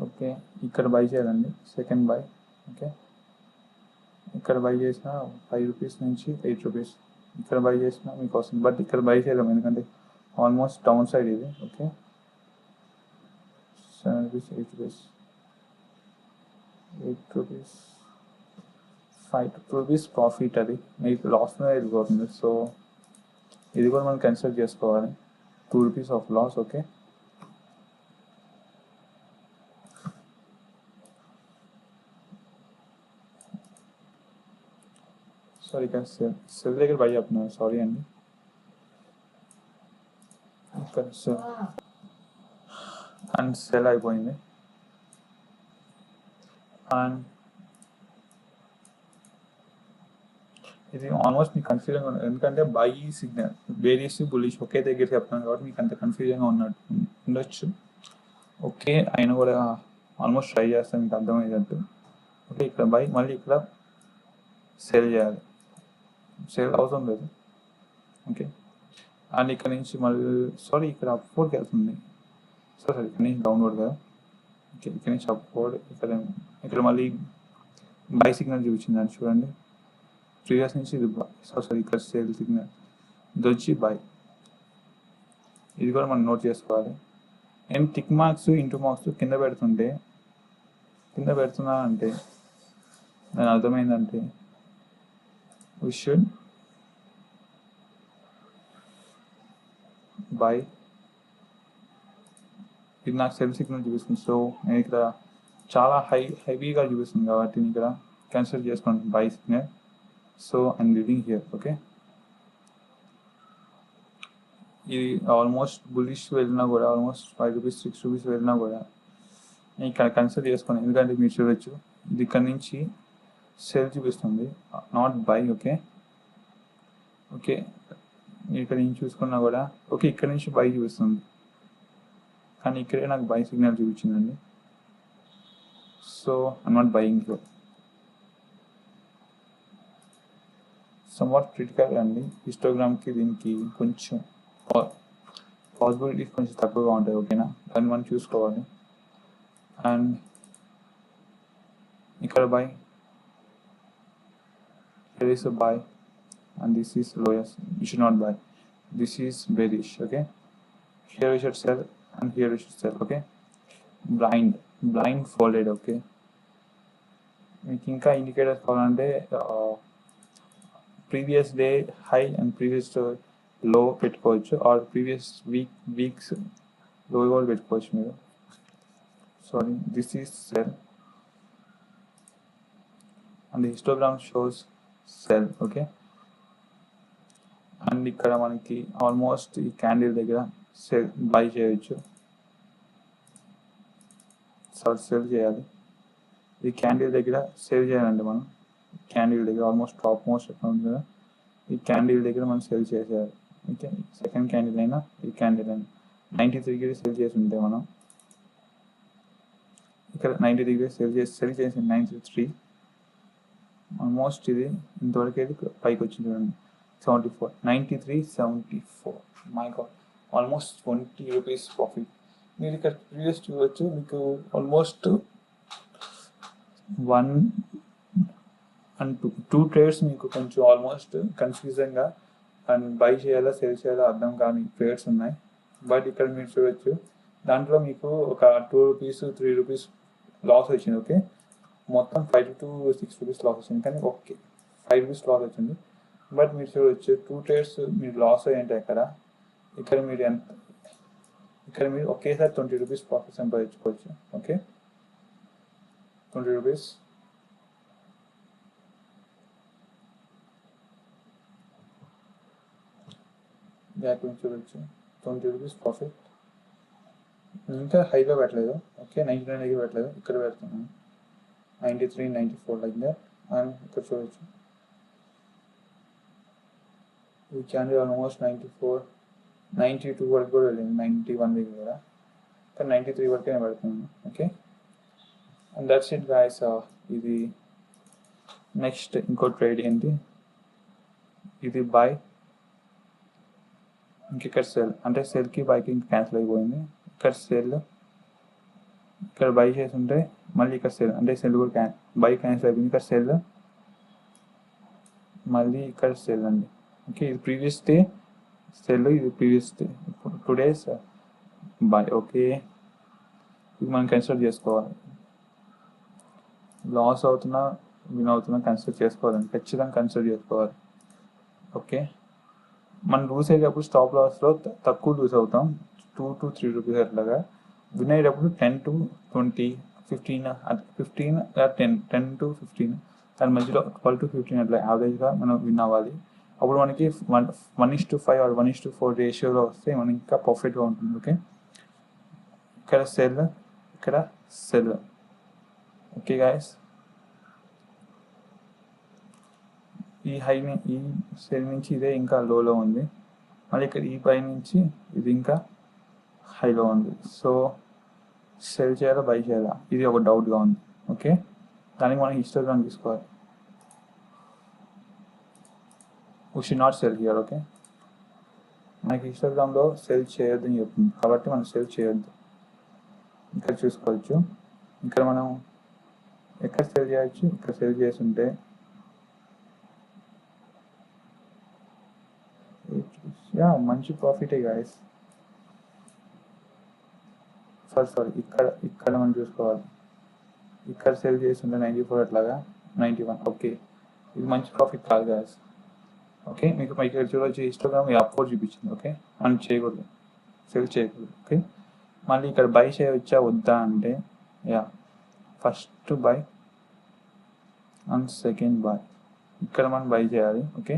ఓకే, ఇక్కడ బై చేయాలండి, సెకండ్ బై. ఓకే, ఇక్కడ బై చేసిన 5 రూపీస్ నుంచి 8 రూపీస్, ఇక్కడ బై చేసిన మీకు వస్తుంది. బట్ ఇక్కడ బై చేయలేము, ఎందుకంటే ఆల్మోస్ట్ డౌన్ సైడ్ ఇది. Okay, 7 rupees, 8 rupees, 8 rupees, 5 rupees profit, అది మీకు లాస్ మీద వెళ్ళిపోతుంది. సో ఇది కూడా మనం కన్సిడర్ చేసుకోవాలి, 2 rupees of loss. Okay, sorry ఇక్కడ సెల్ దగ్గర బై చెప్తున్నాను, సారీ అండి. ఇక్కడ సెల్ అండ్ సెల్ అయిపోయింది. అండ్ ఇది ఆల్మోస్ట్ మీకు కన్ఫ్యూజన్గా ఉన్నది, ఎందుకంటే బై సిగ్నల్ వేరియస్ బుల్లిష్ ఒకే దగ్గర చెప్తున్నాను కాబట్టి మీకు అంత కన్ఫ్యూజన్గా ఉండొచ్చు. ఓకే, అయినా కూడా ఆల్మోస్ట్ ట్రై చేస్తాను మీకు అర్థమయ్యేటట్టు. ఓకే, ఇక్కడ బై, మళ్ళీ ఇక్కడ సేల్ చేయాలి, సేల్ అవసరం లేదు. ఓకే, అండ్ ఇక్కడ నుంచి మళ్ళీ సారీ ఇక్కడ అప్వర్డ్కి వెళ్తుంది. సారీ ఇక్కడ నుంచి డౌన్వర్డ్ కదా. ఓకే, ఇక్కడ నుంచి అప్వర్డ్, ఇక్కడ మళ్ళీ బై సిగ్నల్ చూపించింది అని చూడండి. ప్రీవియస్ నుంచి ఇది బై, సారీ ఇక్కడ సేల్ సిగ్నల్, ఇది వచ్చి బై. ఇది కూడా మనం నోట్ చేసుకోవాలి. నేను టిక్ మార్క్స్ ఇంటూ మార్క్స్ కింద పెడుతున్నా అంటే దాని అర్థమైందంటే we should buy. ఇది నాకు సెల్ సిగ్నల్ చూపిస్తుంది. సో నేను ఇక్కడ చాలా హెవీగా చూపిస్తుంది కాబట్టి నేను ఇక్కడ కన్సిడర్ చేసుకోండి by signal. So I'm reading here. Okay, ఇది ఆల్మోస్ట్ బుల్లిష్ వెళ్ళినా కూడా, ఆల్మోస్ట్ 5 రూపీస్ 6 రూపీస్ వెళ్ళినా కూడా నేను ఇక్కడ కన్సిడర్ చేసుకోండి, ఎందుకంటే మీరు చూడొచ్చు ఇది ఇక్కడ నుంచి సేల్ చూపిస్తుంది, నాట్ బై. ఓకే, ఓకే, ఇక్కడ నుంచి చూసుకున్నా కూడా ఓకే ఇక్కడ నుంచి బై చూపిస్తుంది, కానీ ఇక్కడే నాకు బై సిగ్నల్ చూపించిందండి. So I'm not buying here. Somewhat critical అండి, హిస్టోగ్రామ్కి దీనికి కొంచెం పాసిబిలిటీస్ కొంచెం తక్కువగా ఉంటాయి. ఓకేనా, దాన్ని మనం చూసుకోవాలి. అండ్ ఇక్కడ by, here is a buy and this is lowest, you should not buy. This is bearish. Okay, here we should sell and here we should sell. Okay, blind folded. Okay, మీకు ఇంకా indicators కావాలంటే previous day high and previous లో పెట్టుకోవచ్చు, are previous weeks లో కూడా పెట్టుకోవచ్చు మీరు. Sorry, this is cell and the histogram shows cell. Okay, and ఇక్కడ మనకి ఆల్మోస్ట్ ఈ క్యాండిల్ దగ్గర సెల్ బై చేయొచ్చు, సెల్ చేయాలి. ఈ క్యాండిల్ దగ్గర సేల్ చేయాలండి మనం, క్యాండిల్ దగ్గర ఆల్మోస్ట్ టాప్ మోస్ట్ ఎక్కడ ఉంది కదా, ఈ క్యాండిల్ దగ్గర మనం సేల్ చేసేయాలి. ఓకే, సెకండ్ క్యాండిల్ అయినా ఈ క్యాండిల్ అయినా 93కి సేల్ చేసి ఉంటే మనం ఇక్కడ 90 డిగ్రీస్ సెల్ చేసి 93 ఆల్మోస్ట్ ఇది ఇంతవరకు అయితే పైకి వచ్చింది చూడండి 74 93 74 my God almost 20 rupees profit. మీరు ఇక్కడ ప్రీవియస్ చూడవచ్చు మీకు ఆల్మోస్ట్ 1 అండ్ 2 ట్రేడ్స్ మీకు కొంచెం ఆల్మోస్ట్ కన్ఫ్యూజన్గా అండ్ బై చేయాలా సెల్ చేయాలా అర్థం కాని ట్రేడ్స్ ఉన్నాయి. బట్ ఇక్కడ మీరు చూడొచ్చు దాంట్లో మీకు ఒక 2 రూపీస్ 3 రూపీస్ లాస్ వచ్చింది. ఓకే, మొత్తం 5 to 6 రూపీస్ లాస్ వచ్చింది, కానీ ఓకే 5 రూపీస్ లాస్ వచ్చింది. బట్ మీరు చూడొచ్చు 2 ట్రేడ్స్ మీరు లాస్ అయ్యంటే ఇక్కడ మీరు ఎంత ఇక్కడ మీరు ఒకేసారి 20 రూపీస్ ప్రాఫిట్ సంపాదించుకోవచ్చు. ఓకే, 20 రూపీస్ బ్యాక్ నుంచి చూడొచ్చు 20 రూపీస్ ప్రాఫిట్. ఇంకా హైలో పెట్టలేదు. ఓకే, 99 దగ్గర పెట్టలేదు, ఇక్కడ పెడుతున్నాను 93 94 లైక్ దట్. అండ్ ఇక్కడ చూడొచ్చు ఈ క్యాండిల్ ఆల్మోస్ట్ 94 92 వరకు కూడా వెళ్ళింది, 91 దగ్గర కూడా, కానీ 93 వరకే నేను పెడుతున్నాను. Okay, and that's it guys. ఇది నెక్స్ట్ ఇంకో ట్రేడ్ ఏంటి, ఇది బై ఇంకెక్కడ సెల్, అంటే సెల్కి బైకి ఇంక క్యాన్సిల్ అయిపోయింది. ఇక్కడ సెల్ ఇక్కడ బై చేసి ఉంటే మళ్ళీ ఇక్కడ సెల్, అంటే సెల్ కూడా బై క్యాన్సిల్ అయిపోయింది. ఇక్కడ సెల్ మళ్ళీ ఇక్కడ సెల్ అండి. ఓకే, ఇది ప్రీవియస్ డే సెల్, ఇది previous day, two days by. Okay, ఇది మనం కన్సిడర్ చేసుకోవాలి. లాస్ అవుతున్నా విన్ అవుతున్నా కన్సిడర్ చేసుకోవాలండి, ఖచ్చితంగా కన్సిడర్ చేసుకోవాలి. ఓకే, మనం లూజ్ అయ్యేటప్పుడు స్టాప్ లాస్లో తక్కువ లూజ్ అవుతాం, 2 to 3 రూపీస్ అట్లాగా. విన్ అయ్యేటప్పుడు 10 to 20 15 10 to 15 దాని మధ్యలో 12 to 15 అట్లా యావరేజ్గా మనం విన్ అవ్వాలి. అప్పుడు మనకి 1:5 or 1:4 రేషియోలో వస్తే మనకి ఇంకా పర్ఫెక్ట్గా ఉంటుంది. ఓకే, ఇక్కడ సెల్, ఇక్కడ సెల్. ఓకే గాయస్, ఈ హైని ఈ సెల్ నుంచి ఇదే ఇంకా లోలో ఉంది, మళ్ళీ ఇక్కడ ఈ పై నుంచి ఇది ఇంకా హైలో ఉంది. సో సెల్ చేయాలా బై చేయాలా ఇది ఒక డౌట్గా ఉంది. ఓకే, దానికి మనం హిస్టోగ్రామ్ తీసుకోవాలి. We should not cell here. Okay, మనకి హిస్టోగ్రామ్లో సెల్ చేయొద్దు అని చెప్తుంది, కాబట్టి మనం సెల్ చేయొద్దు. ఇక్కడ చూసుకోవచ్చు, ఇక్కడ మనం ఎక్కడ సెల్ చేయొచ్చు, ఇక్కడ సెల్ చేస్తుంటే మంచి ప్రాఫిటే గాయస్. సారీ ఇక్కడ మనం చూసుకోవాలి, ఇక్కడ సెల్ చేస్తుంటే 94 అట్లాగా 91. ఓకే, ఇది మంచి ప్రాఫిట్ కాదు గాయస్. ఓకే, మీకు ఇక్కడ చూడవచ్చు హిస్టోగ్రామ్ అప్వర్డ్ చూపించింది. ఓకే, మనం చేయకూడదు, సెల్ చేయకూడదు. ఓకే, మళ్ళీ ఇక్కడ బై చేయవచ్చా వద్దా అంటే first by and second by, ఇక్కడ మనం బై చేయాలి. ఓకే,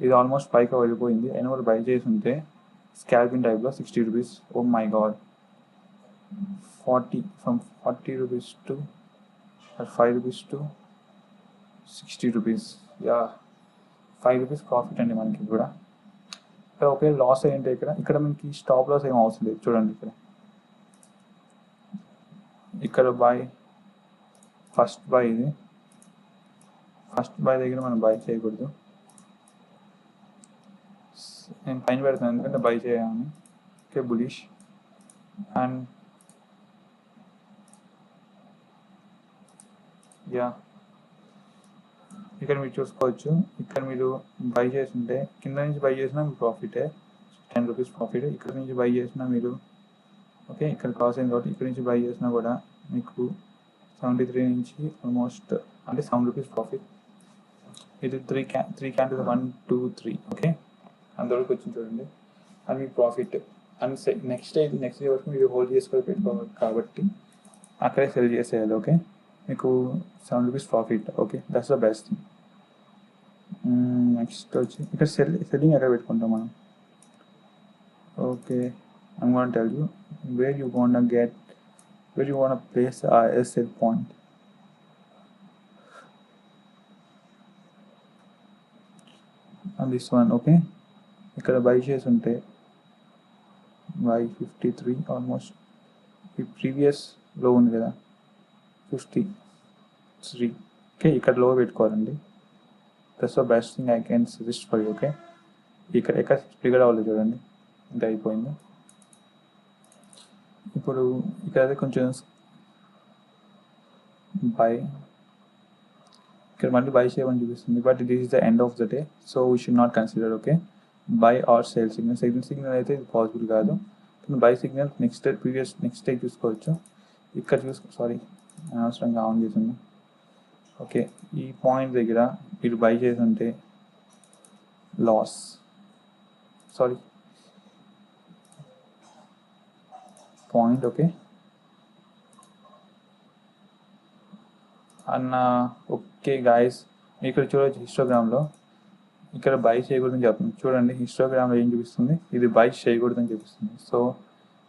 ఇది ఆల్మోస్ట్ పైకి వెళ్ళిపోయింది, అయినా కూడా బై చేసి ఉంటే స్కాల్పింగ్ టైప్లో 60 rupees. Oh my god, 40 rupees to 5 rupees to 60 rupees. 5 rupees profit అండి మనకి కూడా. ఇక్కడ ఒకే లాస్ అయ్యింటే ఇక్కడ మనకి స్టాప్ లాస్ ఏం అవసరం లేదు. చూడండి ఇక్కడ బై ఫస్ట్ బై, ఇది ఫస్ట్ బై దగ్గర మనం బై చేయకూడదు. నేను పైన పెడతాను ఎందుకంటే బై చేయాలని. Okay, bullish. అండ్ ఇక్కడ మీరు చూసుకోవచ్చు, ఇక్కడ మీరు బై చేస్తుంటే కింద నుంచి బై చేసినా మీకు ప్రాఫిటే, 10 రూపీస్ ప్రాఫిట్. ఇక్కడ నుంచి బై చేసినా మీరు ఓకే ఇక్కడ క్రాస్ అయింది కాబట్టి ఇక్కడ నుంచి బై చేసినా కూడా మీకు 73 నుంచి ఆల్మోస్ట్ అంటే 7 రూపీస్ ప్రాఫిట్. ఇది 3 క్యాండిల్స్ 1 2 3. ఓకే, అంతవరకు వచ్చింది చూడండి, అది మీకు ప్రాఫిట్. అండ్ నెక్స్ట్ డే వరకు మీరు హోల్డ్ చేసుకొని పెట్టుకోవాలి కాబట్టి అక్కడే సెల్ చేసేయాలి. ఓకే, మీకు 7 rupees profit. Okay, that's the best thing. Next వచ్చి ఇక్కడ సెల్లింగ్ ఎక్కడ పెట్టుకుంటాం మనం. Okay, I'm going to tell you where you want to place a sell point. And this one. Okay, ఇక్కడ బై చేసి ఉంటే బై 53 ఆల్మోస్ట్ ఈ ప్రీవియస్ లో ఉంది కదా, 53. ఓకే, ఇక్కడ లో పెట్టుకోవాలండి. That's the best thing I can suggest for you. Okay, ఇక్కడ ఎక్కడ ట్రిగర్ అవ్వలేదు చూడండి, ఇంత అయిపోయింది. ఇప్పుడు ఇక్కడ అయితే కొంచెం బై, ఇక్కడ మళ్ళీ బై చేయమని చూపిస్తుంది, but this is the end of the day, so we should not consider. Okay, by are sale signal. Signal అయితే ఇది పాసిబుల్ కాదు, కానీ బై సిగ్నల్ నెక్స్ట్ డే చూసుకోవచ్చు. ఇక్కడ సారీ అనవసరంగా ఆన్ చేసింది. ఓకే, ఈ పాయింట్ దగ్గర మీరు బై చేసి ఉంటే లాస్, సారీ పాయింట్. ఓకే అన్న. ఓకే గాయస్, ఇక్కడ చూడవచ్చు హిస్టోగ్రామ్లో ఇక్కడ బై చేయకూడదని చెప్తుంది. చూడండి హిస్టోగ్రామ్లో ఏం చూపిస్తుంది, ఇది బై చేయకూడదని చూపిస్తుంది. సో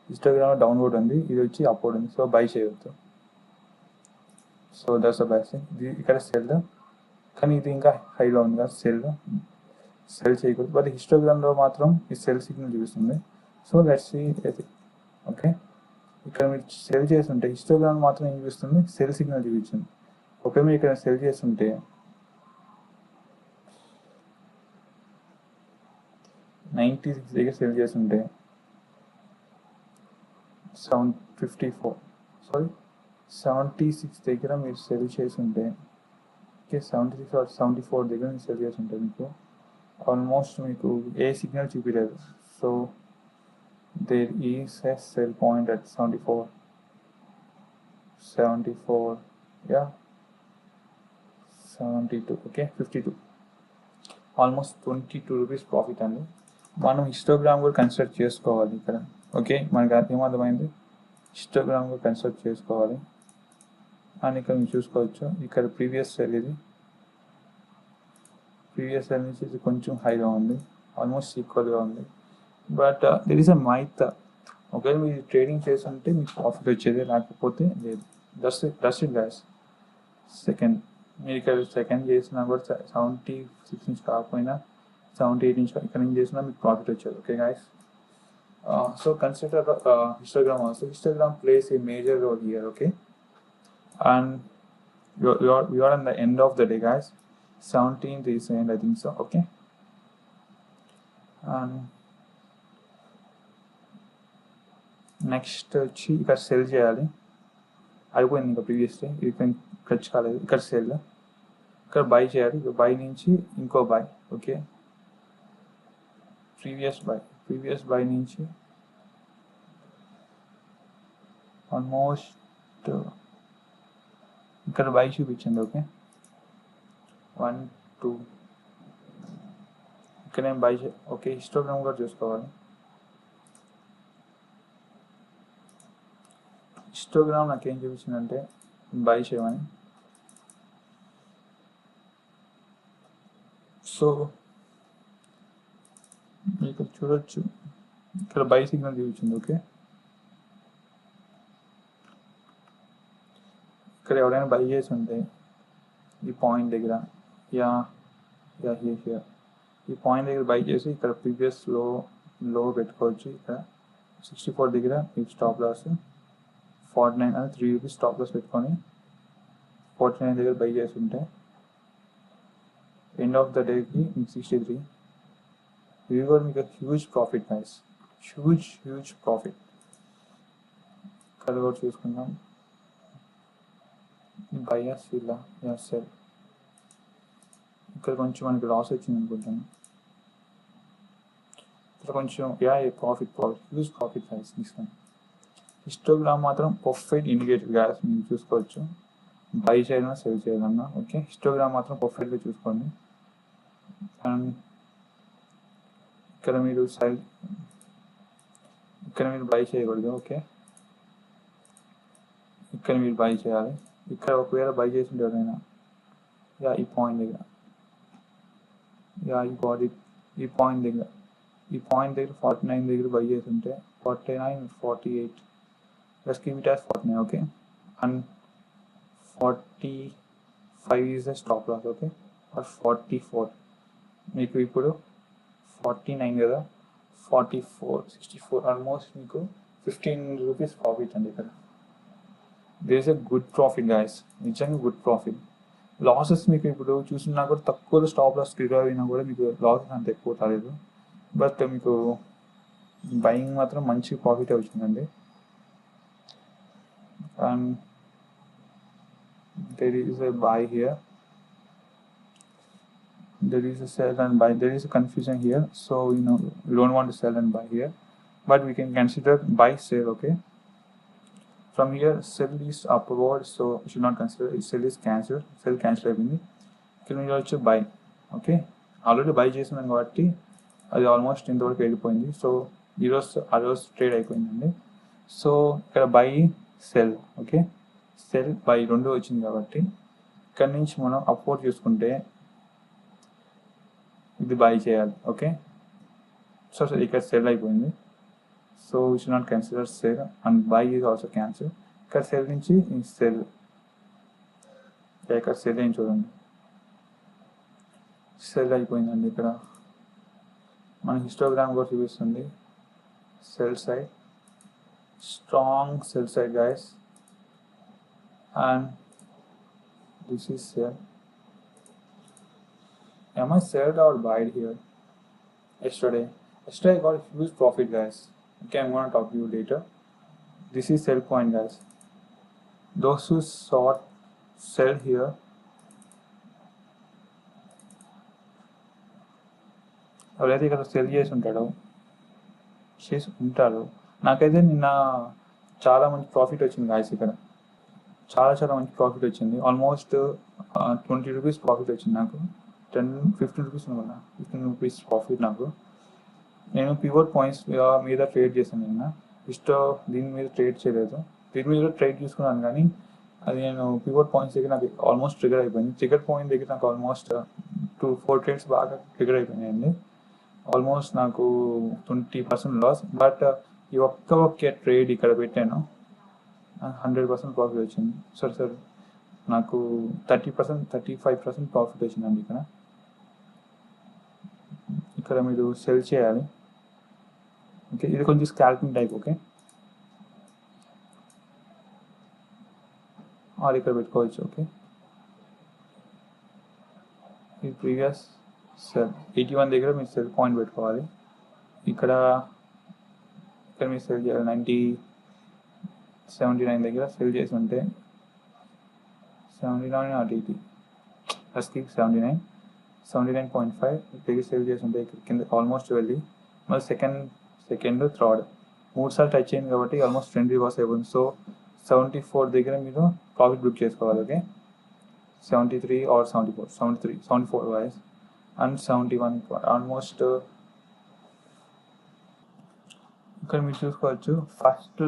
హిస్టోగ్రామ్లో డౌన్వర్డ్ ఉంది, ఇది వచ్చి అప్వర్డ్ ఉంది, సో బై చేయవద్దు. So that's the best thing. ఇది ఇక్కడ సెల్, కానీ ఇది ఇంకా హైలో ఉంది కదా, సెల్ చేయకూడదు, బట్ హిస్టోగ్రామ్లో మాత్రం ఈ సెల్ సిగ్నల్ చూపిస్తుంది. సో లెట్స్ సీ ఇది. ఓకే, ఇక్కడ మీరు సెల్ చేస్తుంటే హిస్టోగ్రామ్ మాత్రం ఏం చూపిస్తుంది, సెల్ సిగ్నల్ చూపించింది. ఓకే, మీరు ఇక్కడ సెల్ చేస్తుంటే 96 దగ్గర సెల్ చేస్తుంటే 76 దగ్గర మీరు సెల్ చేస్తుంటే, ఓకే 76 or 74 దగ్గర మీరు సెల్ చేస్తుంటే మీకు ఆల్మోస్ట్ మీకు ఏ సిగ్నల్ చూపించలేదు. So there is a sell point at 74, యా 72. ఓకే 52, ఆల్మోస్ట్ 22 రూపీస్ ప్రాఫిట్ అండి. మనం హిస్టోగ్రామ్ కూడా కన్సిడర్ చేసుకోవాలి ఇక్కడ. ఓకే, మనకి ఏమర్థమైంది, హిస్టోగ్రామ్ కూడా కన్సిడర్ చేసుకోవాలి. అండ్ ఇక్కడ మీరు చూసుకోవచ్చు, ఇక్కడ ప్రీవియస్ సెల్ నుంచి ఇది కొంచెం హైగా ఉంది, ఆల్మోస్ట్ ఈక్వల్గా ఉంది. But there is a myth, ఒకవేళ మీరు ట్రేడింగ్ చేస్తుంటే మీకు ప్రాఫిట్ వచ్చేది, లేకపోతే లేదు. That's it guys. సెకండ్, మీరు ఇక్కడ సెకండ్ చేసినా కూడా 76 నుంచి కాకపోయినా 78 నుంచి ఇక్కడ నుంచి చేసినా మీకు ప్రాఫిట్ వచ్చేది. Okay guys, so consider histogram also. Histogram plays a major role here. Okay, and we are on the end of the day guys. 17th is end, I think so. Okay, and next వచ్చి ఇక్కడ cell చేయాలి, అయిపోయింది ఇంకా previous day, ఇది touch కాలేదు. ఇక్కడ cell, ఇక్కడ by చేయాలి, బై నుంచి ఇంకో బై. ఓకే, ప్రీవియస్ బై నుంచి ఆల్మోస్ట్ ఇక్కడ బై చూపించింది. ఓకే 1 2 ఇక్కడ నేను బై ఓకే హిస్టోగ్రామ్ కూడా చూసుకోవాలి. హిస్టోగ్రామ్ నాకు ఏం చూపించిందంటే బై చేయమని. సో ఇక్కడ చూడొచ్చు, ఇక్కడ బై సిగ్నల్ చూపించింది. ఓకే, ఇక్కడ ఎవరైనా బై చేసి ఉంటే ఈ పాయింట్ దగ్గర, ఈ పాయింట్ దగ్గర బై చేసి ఇక్కడ ప్రీవియస్ లో పెట్టుకోవచ్చు. ఇక్కడ 64 దగ్గర మీకు స్టాప్ లాస్ 49 అని 3 రూపీస్ స్టాప్ లాస్ పెట్టుకొని 49 దగ్గర బై చేసి ఉంటే ఎండ్ ఆఫ్ ద డేకి మీకు 63. ఇది కూడా మీకు huge profit guys, huge profit. ఇక్కడ కూడా చూసుకుందాం, బయస్ ఇలా సెల్, ఇక్కడ కొంచెం మనకి లాస్ వచ్చింది అనుకుంటాను. ఇక్కడ కొంచెం ప్రాఫిట్ హ్యూజ్ ప్రాఫిట్ గైస్ తీసుకొని. హిస్టోగ్రామ్ మాత్రం పర్ఫెక్ట్ ఇండికేటర్ గ్యాస్ మీరు చూసుకోవచ్చు, బై చేయాలన్నా సెల్ చేయాలన్నా. ఓకే, హిస్టోగ్రామ్ మాత్రం పర్ఫెక్ట్గా చూసుకోండి. అండ్ ఇక్కడ మీరు బై చేయకూడదు. ఓకే, ఇక్కడ మీరు బై చేయాలి. ఇక్కడ ఒకవేళ బై చేసింటే ఎవరైనా ఈ పాయింట్ దగ్గర, ఈ పాయింట్ దగ్గర 49 దగ్గర బై చేసి ఉంటే 49 48, let's keep it as 49. Okay, and 45 is the stop loss. Okay, or 44. మీకు ఇప్పుడు 49 కదా, 44 64 ఆల్మోస్ట్ మీకు 15 రూపీస్ ప్రాఫిట్ అండి ఇక్కడ. There is a good profit guys, నిజంగా గుడ్ ప్రాఫిట్. లాసెస్ మీకు ఇప్పుడు చూసినా కూడా తక్కువ స్టాప్ లాస్ ట్రిగర్ అయినా కూడా మీకు లాసెస్ అంత ఎక్కువ రాలేదు, బట్ మీకు బయింగ్ మాత్రం మంచి ప్రాఫిట్ వచ్చిందండి. And there is a buy here, there is a sell and buy, there is a confusion here, so we don't want to sell and buy here, but we can consider buy sell. Okay, from here sell is upward, so you should not consider sell is cancelled, sell cancel అయిపోయింది. ఇక్కడ మీరు వచ్చి by. Okay, already by చేసినాం కాబట్టి అది almost ఇంతవరకు వెళ్ళిపోయింది, so ఆ రోజు ట్రేడ్ అయిపోయిందండి. సో ఇక్కడ buy sell, okay, cell by రెండు వచ్చింది కాబట్టి ఇక్కడ నుంచి మనం అప్వర్డ్ చూసుకుంటే ఇది బై చేయాలి. ఓకే, సో ఇక్కడ సెల్ అయిపోయింది, so we should not consider cell and by is also cancel. ఇక్కడ సెల్ నుంచి సెల్, ఇక్కడ సెల్ ఏం చూడండి, సెల్ అయిపోయిందండి. ఇక్కడ మన హిస్టోగ్రామ్ కూడా చూపిస్తుంది cell side, strong cell side guys, and this is sell. Am I sold or buyed here? Yesterday I got a huge profit guys. Okay, I'm gonna talk to you later. This is sell point guys. Those who sought sell here, ఎవరైతే ఇక్కడ cell చేసి ఉంటాడో నాకైతే నిన్న చాలా మంచి profit వచ్చింది guys. ఇక్కడ చాలా మంచి ప్రాఫిట్ వచ్చింది, ఆల్మోస్ట్ 20 రూపీస్ ప్రాఫిట్ వచ్చింది నాకు, 15 రూపీస్ అనుకున్నా, 15 రూపీస్ ప్రాఫిట్ నాకు. నేను పివోట్ పాయింట్స్ మీద ట్రేడ్ చేశాను నిన్న, దీని మీద ట్రేడ్ చేయలేదు, దీని మీద ట్రేడ్ చూసుకున్నాను కానీ అది నేను పివోట్ పాయింట్స్ దగ్గర నాకు ఆల్మోస్ట్ ట్రిగర్ అయిపోయింది. ట్రిగర్ పాయింట్ దగ్గర నాకు ఆల్మోస్ట్ 2-4 ట్రేడ్స్ బాగా ట్రిగర్ అయిపోయినాయండి, ఆల్మోస్ట్ నాకు 20% లాస్. బట్ ఈ ఒక్క ట్రేడ్ ఇక్కడ పెట్టాను, 100% ప్రాఫిట్ వచ్చింది. సార్ నాకు 35% ప్రాఫిట్ వచ్చిందండి. ఇక్కడ మీరు సెల్ చేయాలి. ఓకే, ఇది కొంచెం స్కాల్పింగ్ టైప్. ఓకే, ఆర్ ఇక్కడ పెట్టుకోవచ్చు. ఓకే, ఇది ప్రీవియస్ సెల్ 81 దగ్గర మీరు సెల్ పాయింట్ పెట్టుకోవాలి. ఇక్కడ మీరు సెల్ చేయాలి 79 దగ్గర సెల్ చేసి ఉంటే 79 అటు ఇటు ఫస్ట్కి 79.5 దగ్గర సెల్ చేసి ఉంటే ఇక్కడ కింద ఆల్మోస్ట్ వెళ్ళి మళ్ళీ సెకండ్ థర్డ్ 3 సార్లు టచ్ అయింది కాబట్టి ఆల్మోస్ట్ 20 లాస్ అయిపోయింది. సో 74 దగ్గర మీరు ప్రాఫిట్ బుక్ చేసుకోవాలి. ఓకే, 73 ఆర్ 74 వాయిస్ అండ్ 71 ఆల్మోస్ట్. ఇక్కడ మీరు చూసుకోవచ్చు first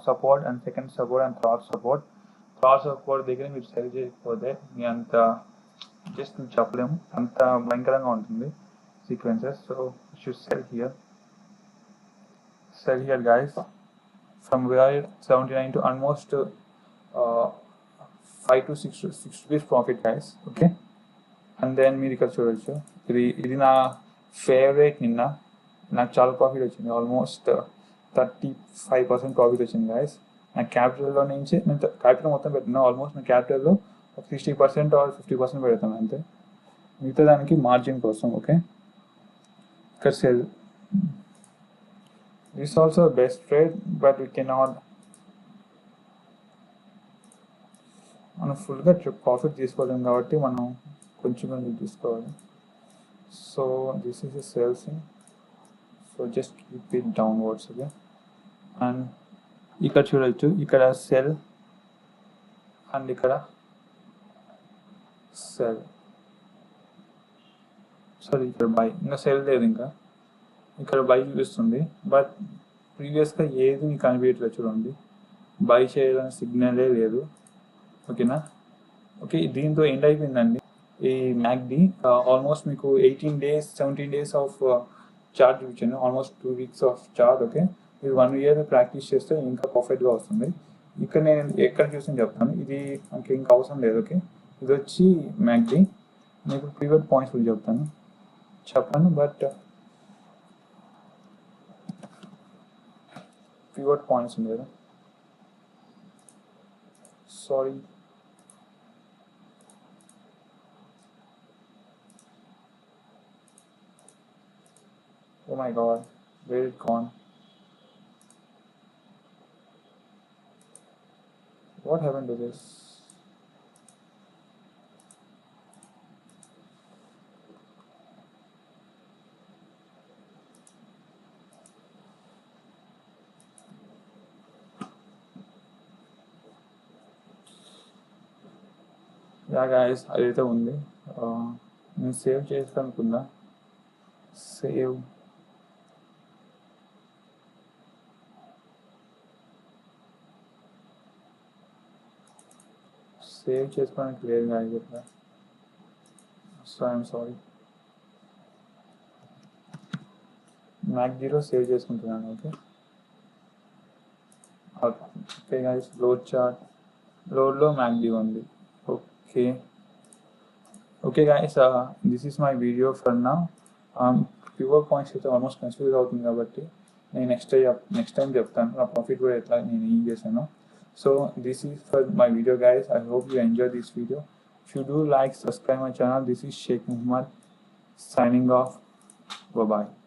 support and second support and third support దగ్గర మీరు సెల్ చేయకపోతే మీ అంత జస్ట్ చెప్పలేము, అంత భయంకరంగా ఉంటుంది sequences. So should sell here guys from where 79 to almost 5 to 6 rupees profit guys. Okay, and then మీరు ఇక్కడ చూడవచ్చు ఇది నా ఫేవరెట్. నిన్న నాకు చాలా ప్రాఫిట్ వచ్చింది, ఆల్మోస్ట్ 35% ప్రాఫిట్ వచ్చింది గైస్. నా క్యాపిటల్లో నుంచి నేను క్యాపిటల్ మొత్తం పెట్టినా ఆల్మోస్ట్ నా క్యాపిటల్లో 60% ఆర్ 50% పెడతాను అంతే, మిగతా దానికి మార్జిన్ కోసం. ఓకే, ఇక్కడ cell this also best trade, but we cannot మనం ఫుల్గా ప్రాఫిట్ తీసుకోలేము కాబట్టి మనం కొంచెం తీసుకోవాలి. So this is a sales thing, so just keep it downwards. Okay, and ఇక్కడ చూడవచ్చు ఇక్కడ సెల్ అండ్ ఇక్కడ సెల్, సారీ ఇక్కడ బై, ఇంకా సెల్ లేదు, ఇంకా ఇక్కడ బై చూపిస్తుంది బట్ ప్రీవియస్గా ఏది మీకు కనిపించట్లేదు. చూడండి బై చేయాలని సిగ్నలే లేదు. ఓకేనా, ఓకే, దీంతో ఎండ్ అయిపోయిందండి ఈ మ్యాక్డి. ఆల్మోస్ట్ మీకు 18 days 17 days ఆఫ్ చార్ట్ చూపించాను, almost 2 weeks of chart. Okay, మీరు 1 year ప్రాక్టీస్ చేస్తే ఇంకా పర్ఫెక్ట్గా వస్తుంది. ఇక్కడ నేను ఎక్కడ చూసి చెప్తాను, ఇది నాకు ఇంకా అవసరం లేదు. ఓకే, ఇది వచ్చి మ్యాక్డి. మీకు ప్రీవియస్ పాయింట్స్ గురించి చెప్పాను బట్ ప్రీవియస్ పాయింట్స్ ఉంది కదా, sorry. Oh my god, where it gone? What happened to this? Yeah guys అదైతే ఉంది. నేను సేవ్ చేసుకోనుకుందా. సేవ్ చేసుకోవడానికి లేదు గాయస్ ఇక్కడ. So I'm sorry. Mac zero save చేసుకుంటున్నాను. ఓకే గాయస్, లోడ్ చార్ట్, లోడ్లో మ్యాక్ జీరో ఉంది. Okay guys, this is my video for now. Pure points అయితే ఆల్మోస్ట్ కన్ఫ్యూజ్ అవుతుంది కాబట్టి నేను నెక్స్ట్ టైం చెప్తాను నా ప్రాఫిట్ కూడా ఎట్లా నేను ఏం చేశాను. So this is for my video guys. I hope you enjoy this video. If you do like, subscribe my channel. This is Sheikh Muhammad signing off. Bye bye.